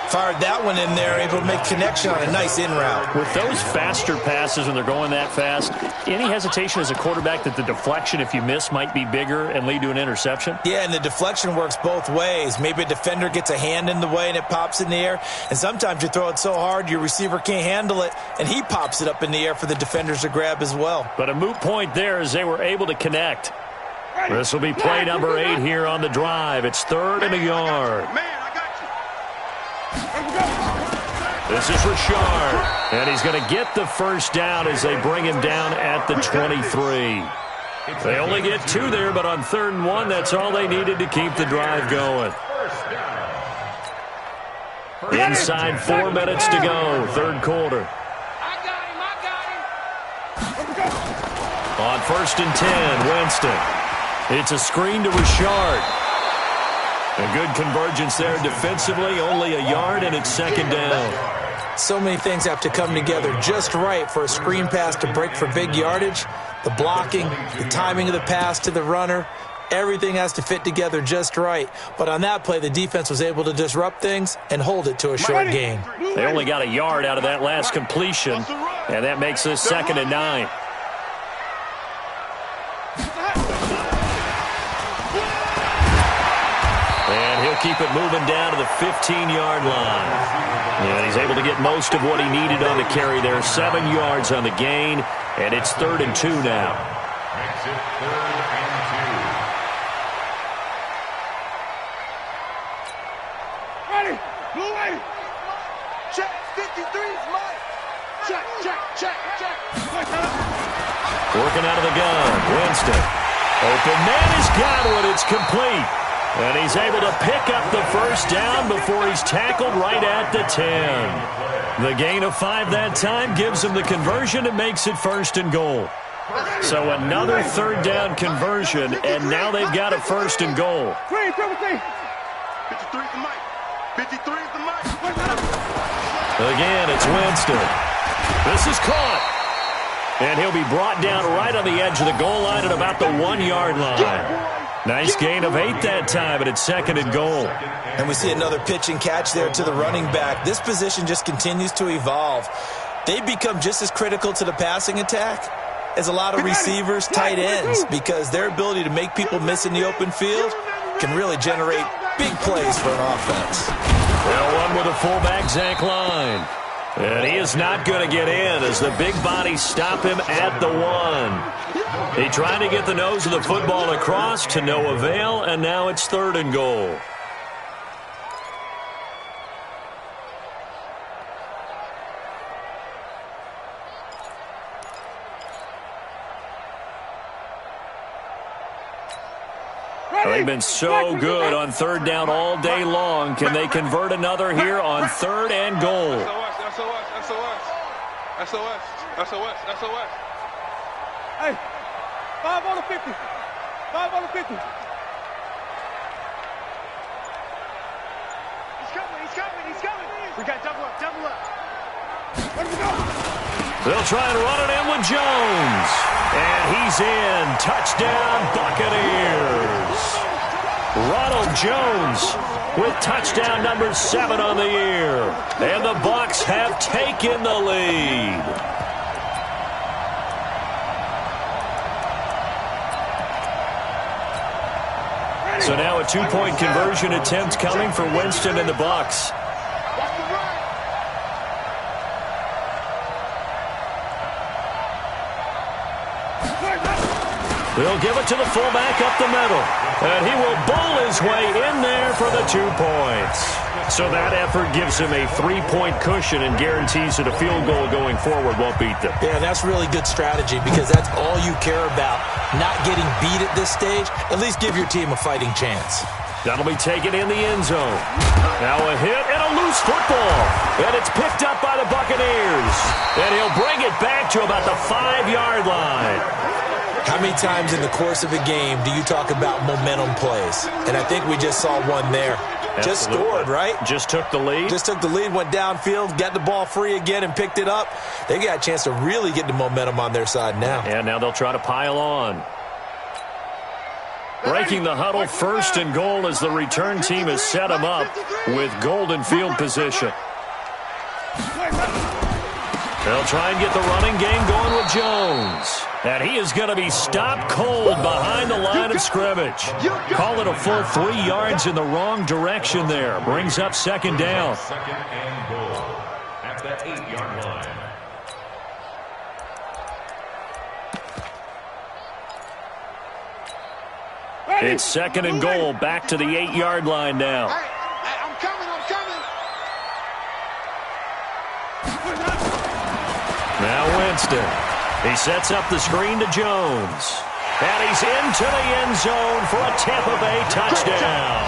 Fired that one in there, able to make connection on a nice in route. With those faster passes when they're going that fast, any hesitation as a quarterback that the deflection, if you miss, might be bigger and lead to an interception? Yeah, and the deflection works both ways. Maybe a defender gets a hand in the way and it pops in the air. And sometimes you throw it so hard your receiver can't handle it, and he pops it up in the air for the defenders to grab as well. But a moot point there as they were able to connect. This will be play number 8 here on the drive. It's 3rd and a yard. This is Richard, and he's going to get the first down as they bring him down at the 23. They only get 2 there, but on 3rd and 1, that's all they needed to keep the drive going. Inside 4 minutes to go, 3rd quarter. On 1st and 10, Winston. It's a screen to Richard. A good convergence there defensively, only a yard, and it's 2nd down. So many things have to come together just right for a screen pass to break for big yardage. The blocking, the timing of the pass to the runner, everything has to fit together just right. But on that play, the defense was able to disrupt things and hold it to a short gain. They only got a yard out of that last completion, and that makes this 2nd and 9. And he'll keep it moving down to the 15-yard line. And he's able to get most of what he needed on the carry there. 7 yards on the gain, and it's 3rd and 2 now. Makes it 3rd and 2. Ready. Blue way. Check. 53's Mike. Check. Working out of the gun. Winston. Open man has got one. It's complete. And he's able to pick up the first down before he's tackled right at the 10. The gain of 5 that time gives him the conversion and makes it 1st and goal. So another 3rd down conversion, and now they've got a 1st and goal. 53's the Mike. 53's the Mike. Again, it's Winston. This is caught. And he'll be brought down right on the edge of the goal line at about the 1-yard line. Nice gain of 8 that time, and it's 2nd and goal. And we see another pitch and catch there to the running back. This position just continues to evolve. They become just as critical to the passing attack as a lot of receivers, tight ends, because their ability to make people miss in the open field can really generate big plays for an offense. Well, one with a fullback, Zach Line. And he is not going to get in as the big bodies stop him at the 1. He tried to get the nose of the football across to no avail, and now it's 3rd and goal. They've been so good on 3rd down all day long. Can they convert another here on 3rd and goal? SOS. Hey, 5 on the 50. 5 on the 50. He's coming. We got double up. Where do we go? They'll try and run it in with Jones. And he's in. Touchdown, Buccaneers. Ronald Jones with touchdown number 7 on the year. And the Bucs have taken the lead. So now a 2-point conversion attempt coming for Winston and the Bucs. They'll give it to the fullback up the middle. And he will bowl his way in there for the 2 points. So that effort gives him a 3-point cushion and guarantees that a field goal going forward won't beat them. Yeah, that's really good strategy because that's all you care about. Not getting beat at this stage. At least give your team a fighting chance. That'll be taken in the end zone. Now a hit and a loose football. And it's picked up by the Buccaneers. And he'll bring it back to about the 5-yard line. How many times in the course of a game do you talk about momentum plays? And I think we just saw one there. Absolutely. Just scored, right? Just took the lead. Just took the lead, went downfield, got the ball free again, and picked it up. They got a chance to really get the momentum on their side now. And now they'll try to pile on. Breaking the huddle, 1st and goal as the return team has set them up with golden field position. They'll try and get the running game going with Jones. And he is going to be stopped cold behind the line of scrimmage. Call it a full 3 yards in the wrong direction there. Brings up 2nd down. 2nd and goal at the 8-yard line. It's 2nd and goal, back to the 8-yard line now. I'm coming. Winston. He sets up the screen to Jones. And he's into the end zone for a Tampa Bay touchdown.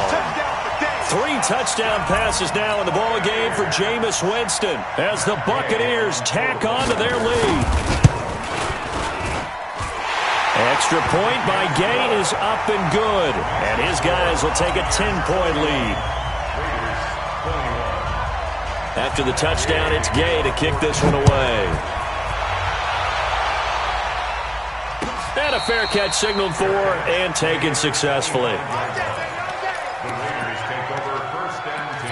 3 touchdown passes now in the ball game for Jameis Winston as the Buccaneers tack on to their lead. Extra point by Gay is up and good. And his guys will take a 10-point lead. After the touchdown, it's Gay to kick this one away. And a fair catch signaled for and taken successfully. The Raiders take over 1st and 10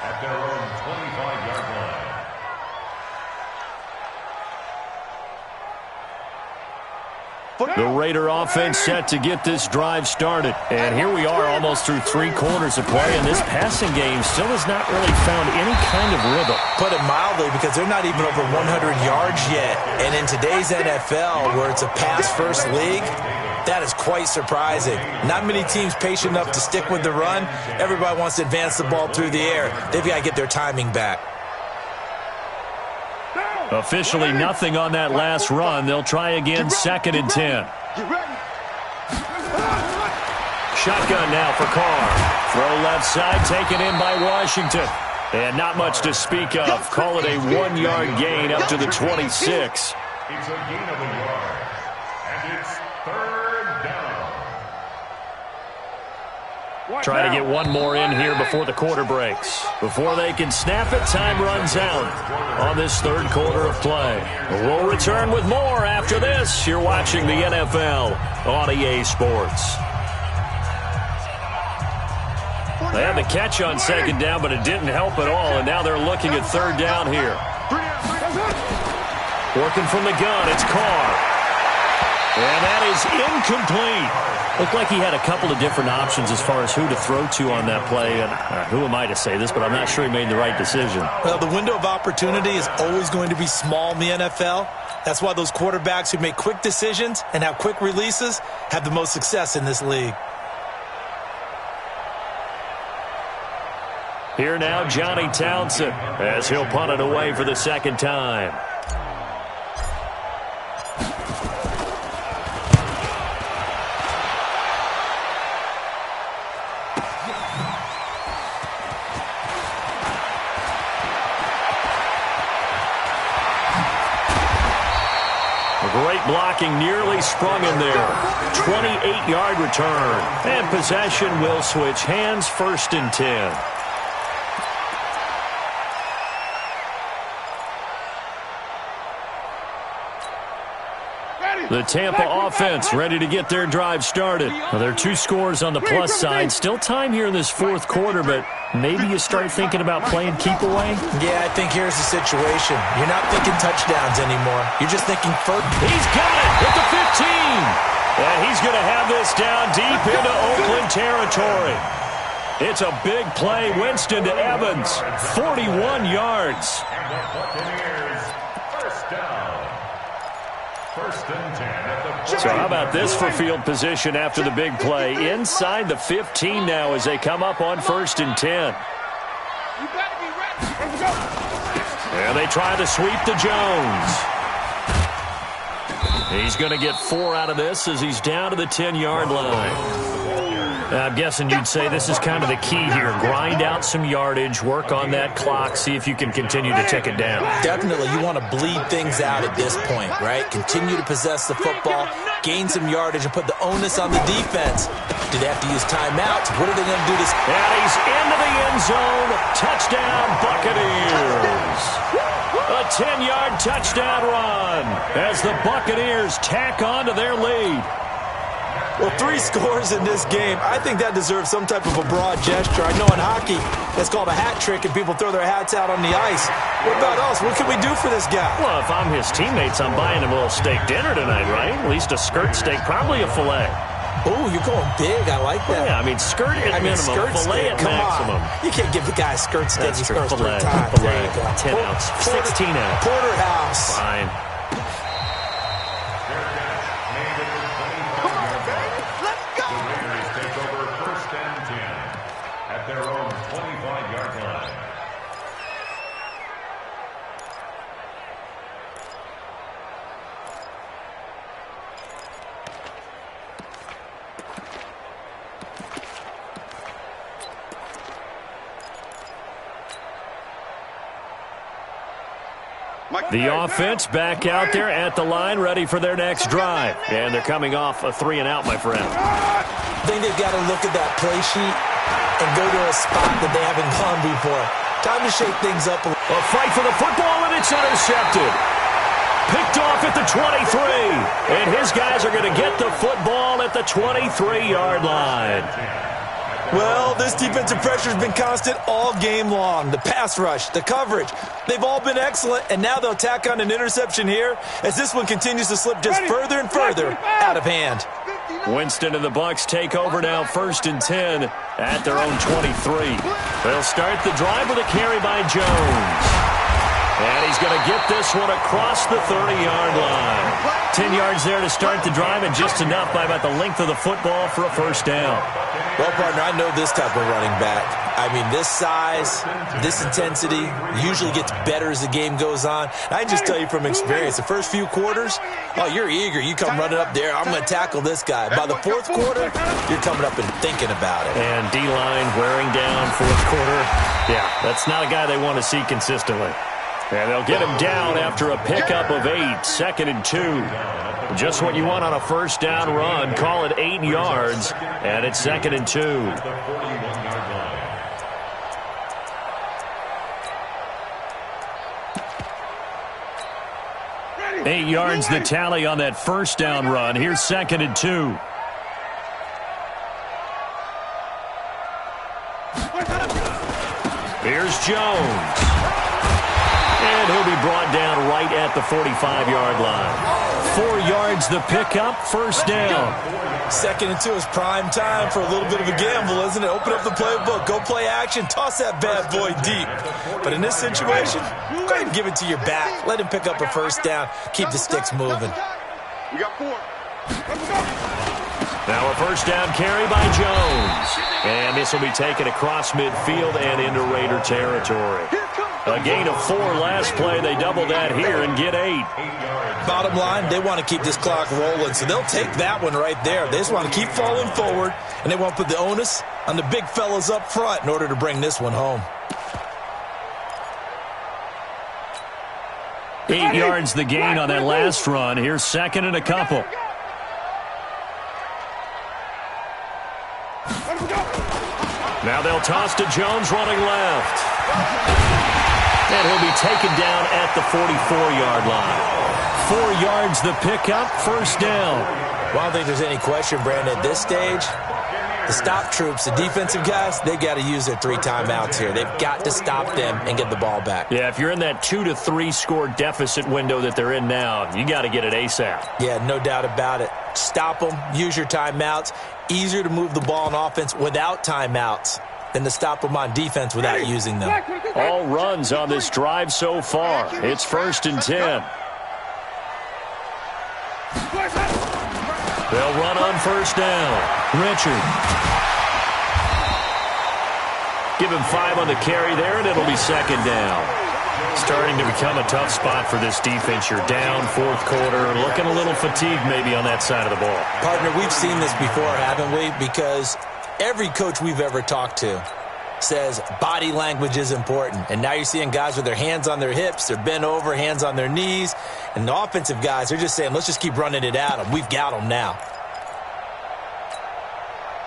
at their own 25-yard line. The Raider offense set to get this drive started. And here we are almost through 3 quarters of play, and this passing game still has not really found any kind of rhythm. Put it mildly, because they're not even over 100 yards yet. And in today's NFL, where it's a pass-first league, that is quite surprising. Not many teams patient enough to stick with the run. Everybody wants to advance the ball through the air. They've got to get their timing back. Officially nothing on that last run. They'll try again 2nd and 10. Shotgun now for Carr. Throw left side taken in by Washington. And not much to speak of. Call it a 1-yard gain up to the 26. It's a gain of a yard. And it's 3rd down. Try to get one more in here before the quarter breaks. Before they can snap it, time runs out on this 3rd quarter of play. We'll return with more after this. You're watching the NFL on EA Sports. They had the catch on 2nd down, but it didn't help at all, and now they're looking at 3rd down here. Working from the gun, it's Carr. And that is incomplete. Looked like he had a couple of different options as far as who to throw to on that play. And who am I to say this, but I'm not sure he made the right decision. Well, the window of opportunity is always going to be small in the NFL. That's why those quarterbacks who make quick decisions and have quick releases have the most success in this league. Here now, Johnny Townsend, as he'll punt it away for the 2nd time. Great blocking, nearly sprung him there. 28-yard return. And possession will switch hands, 1st and 10. The Tampa offense ready to get their drive started. Well, there are 2 scores on the plus side. Still time here in this 4th quarter, but maybe you start thinking about playing keep away? Yeah, I think here's the situation. You're not thinking touchdowns anymore. You're just thinking first. He's got it at the 15. And he's going to have this down deep into Oakland territory. It's a big play. Winston to Evans. 41 yards. And the Buccaneers, 1st down. 1st and 10 at the 40. So how about this for field position after the big play? Inside the 15 now as they come up on 1st and 10. You better be ready. Let's go. And they try to sweep to Jones. He's going to get 4 out of this as he's down to the 10-yard line. I'm guessing you'd say this is kind of the key here. Grind out some yardage, work on that clock, see if you can continue to tick it down. Definitely, you want to bleed things out at this point, right? Continue to possess the football, gain some yardage, and put the onus on the defense. Do they have to use timeouts? What are they going to do this? And he's into the end zone. Touchdown, Buccaneers. A 10-yard touchdown run as the Buccaneers tack on to their lead. Well, 3 scores in this game. I think that deserves some type of a broad gesture. I know in hockey, that's called a hat trick, and people throw their hats out on the ice. What about us? What can we do for this guy? Well, if I'm his teammates, I'm buying him a little steak dinner tonight, right? At least a skirt steak, probably a filet. Oh, you're going big. I like that. Yeah, I mean, skirt at minimum, filet at maximum. On. You can't give the guy a skirt steak. That's He scores filet. 3 times. Filet. 10 ounce. 16 ounce. Porterhouse. Fine. Their own 25-yard line. The offense back out there at the line, ready for their next drive. And they're coming off a 3-and-out, my friend. I think they've got to look at that play sheet and go to a spot that they haven't gone before. Time to shake things up a little. A fight for the football, and it's intercepted. Picked off at the 23. And his guys are going to get the football at the 23-yard line. Well, this defensive pressure has been constant all game long. The pass rush, the coverage, they've all been excellent, and now they'll tack on an interception here as this one continues to slip just further and further out of hand. Winston and the Bucs take over now, 1st and 10 at their own 23. They'll start the drive with a carry by Jones. And he's going to get this one across the 30-yard line. 10 yards there to start the drive, and just enough by about the length of the football for a first down. Well, partner, I know this type of running back. I mean, this size, this intensity usually gets better as the game goes on. I can just tell you from experience, the first few quarters, oh, you're eager. You come running up there, I'm going to tackle this guy. By the fourth quarter, you're coming up and thinking about it. And D-line wearing down fourth quarter. Yeah, that's not a guy they want to see consistently. And they'll get him down after a pickup of 8, 2nd and 2. Just what you want on a first down run. Call it 8 yards, and it's 2nd and 2. 8 yards the tally on that first down run. Here's 2nd and 2. Here's Jones. And he'll be brought down right at the 45-yard line. 4 yards the pickup, first down. 2nd and 2 is prime time for a little bit of a gamble, isn't it? Open up the playbook, go play action, toss that bad boy deep. But in this situation, go ahead and give it to your back. Let him pick up a first down. Keep the sticks moving. We got 4. Now a first down carry by Jones. And this will be taken across midfield and into Raider territory. A gain of 4 last play. They double that here and get 8. Bottom line, they want to keep this clock rolling, so they'll take that one right there. They just want to keep falling forward, and they want to put the onus on the big fellas up front in order to bring this one home. 8 yards the gain on that last run. Here's 2nd and a couple. Now they'll toss to Jones running left. And he'll be taken down at the 44-yard line. 4 yards the pickup, first down. Well, I don't think there's any question, Brandon, at this stage, the stop troops, the defensive guys, they got to use their 3 timeouts here. They've got to stop them and get the ball back. Yeah, if you're in that 2 to 3 score deficit window that they're in now, you got to get it ASAP. Yeah, no doubt about it. Stop them, use your timeouts. Easier to move the ball on offense without timeouts than to stop them on defense without using them. All runs on this drive so far. It's 1st and 10. They'll run on first down. Richard. Give him 5 on the carry there, and it'll be 2nd down. Starting to become a tough spot for this defense. You're down fourth quarter, looking a little fatigued maybe on that side of the ball. Partner, we've seen this before, haven't we? Because every coach we've ever talked to says body language is important. And now you're seeing guys with their hands on their hips, they're bent over, hands on their knees. And the offensive guys, they're just saying, let's just keep running it at them. We've got them now.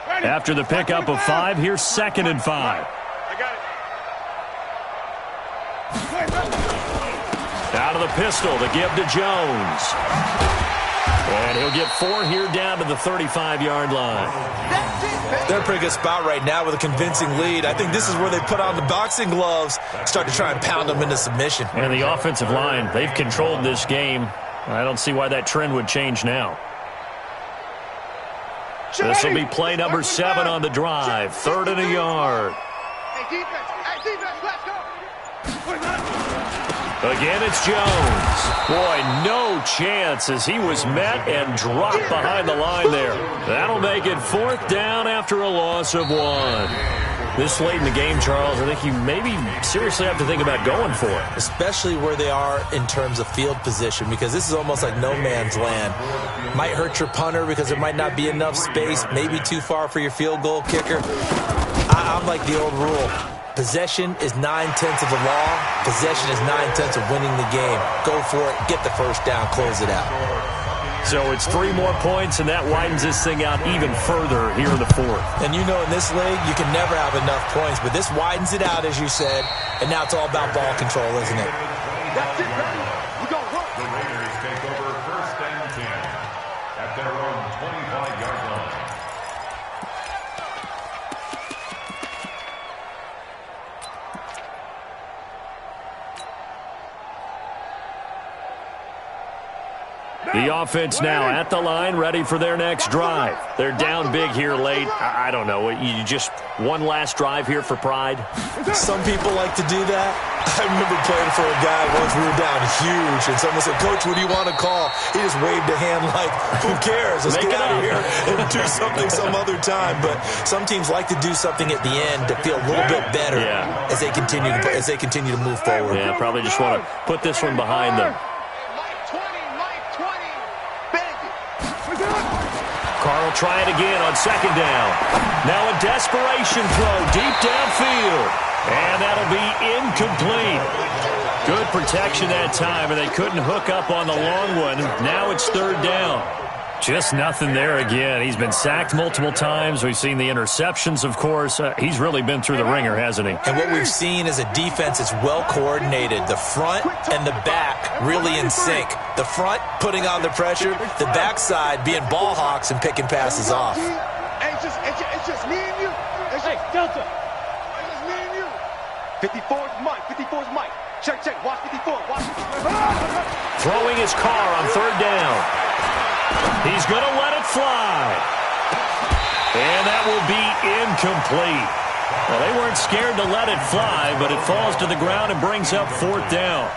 After the pickup of 5, here's 2nd and 5. I got it. Out of the pistol to give to Jones. And he'll get 4 here down to the 35-yard line. They're in a pretty good spot right now with a convincing lead. I think this is where they put on the boxing gloves, start to try and pound them into submission. And the offensive line, they've controlled this game. I don't see why that trend would change now. This will be play number 7 on the drive. 3rd and a yard. Hey, defense, let's go. Again, it's Jones. Boy, no chance as he was met and dropped behind the line there. That'll make it 4th down after a loss of 1. This late in the game, Charles, I think you maybe seriously have to think about going for it. Especially where they are in terms of field position, because this is almost like no man's land. Might hurt your punter because there might not be enough space, maybe too far for your field goal kicker. I'm like the old rule. Possession is 9/10 of the law. Possession is 9/10 of winning the game. Go for it. Get the first down. Close it out. So it's 3 more points, and that widens this thing out even further here in the fourth. And you know in this league, you can never have enough points, but this widens it out, as you said, and now it's all about ball control, isn't it? That's it, baby. We gonna work. The Raiders take over first and 10 at their own 25-yard line. The offense now at the line, ready for their next drive. They're down big here late. I don't know. You just one last drive here for pride? Some people like to do that. I remember playing for a guy once. We were down huge, and someone said, "Coach, what do you want to call?" He just waved a hand like, "Who cares? Let's get out of here and do something some other time." But some teams like to do something at the end to feel a little bit better as they continue to move forward. Yeah, probably just want to put this one behind them. Carl try it again on second down. Now a desperation throw deep downfield. And that'll be incomplete. Good protection that time, and they couldn't hook up on the long one. Now it's third down. Just nothing there again. He's been sacked multiple times. We've seen the interceptions, of course. He's really been through the ringer, hasn't he? And what we've seen is a defense that's well coordinated. The front and the back really in sync. The front putting on the pressure. The backside being ball hawks and picking passes off. It's just me and you. Hey, Delta. It's just me and you. 54's Mike. 54's Mike. Check. Watch 54. Watch 54. Throwing his car on third down. He's going to let it fly. And that will be incomplete. Well, they weren't scared to let it fly, but it falls to the ground and brings up fourth down.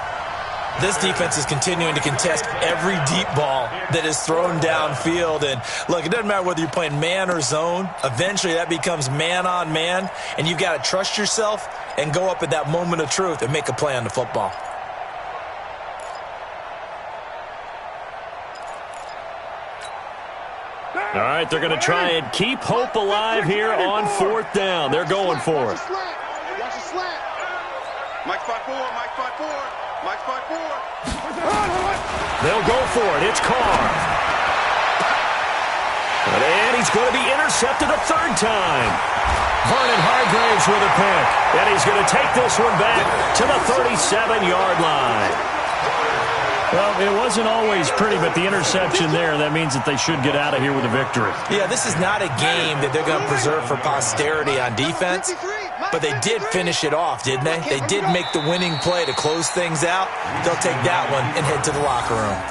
This defense is continuing to contest every deep ball that is thrown downfield. And, look, it doesn't matter whether you're playing man or zone. Eventually, that becomes man-on-man, and you've got to trust yourself and go up at that moment of truth and make a play on the football. All right, they're going to try and keep hope alive here on fourth down. They're going for it. Watch the slant. Mike spot 4. Mike spot 4. They'll go for it. It's Carr. And he's going to be intercepted a third time. Vernon Hargraves with a pick. And he's going to take this one back to the 37-yard line. Well, it wasn't always pretty, but the interception there, that means that they should get out of here with a victory. Yeah, this is not a game that they're going to preserve for posterity on defense, but they did finish it off, didn't they? They did make the winning play to close things out. They'll take that one and head to the locker room.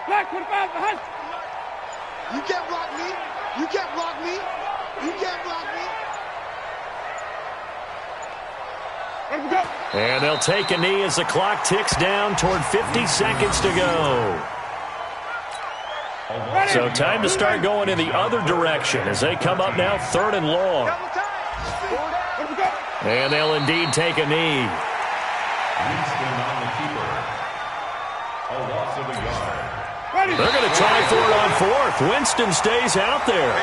Black 45 behind. You can't block me. You can't block me. You can't block me. And they'll take a knee as the clock ticks down toward 50 seconds to go. So time to start going in the other direction as they come up now third and long. And they'll indeed take a knee. Winston on the keeper. A loss of a yard. They're going to try for it on fourth. Winston stays out there.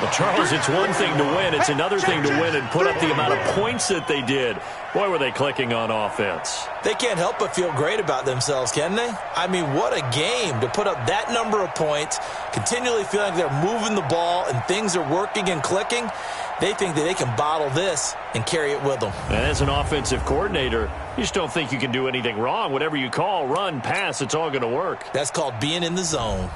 Well, Charles, it's one thing to win. It's another thing to win and put up the amount of points that they did. Boy, were they clicking on offense. They can't help but feel great about themselves, can they? I mean, what a game to put up that number of points, continually feeling like they're moving the ball and things are working and clicking. They think that they can bottle this and carry it with them. And as an offensive coordinator, you just don't think you can do anything wrong. Whatever you call, run, pass, it's all going to work. That's called being in the zone.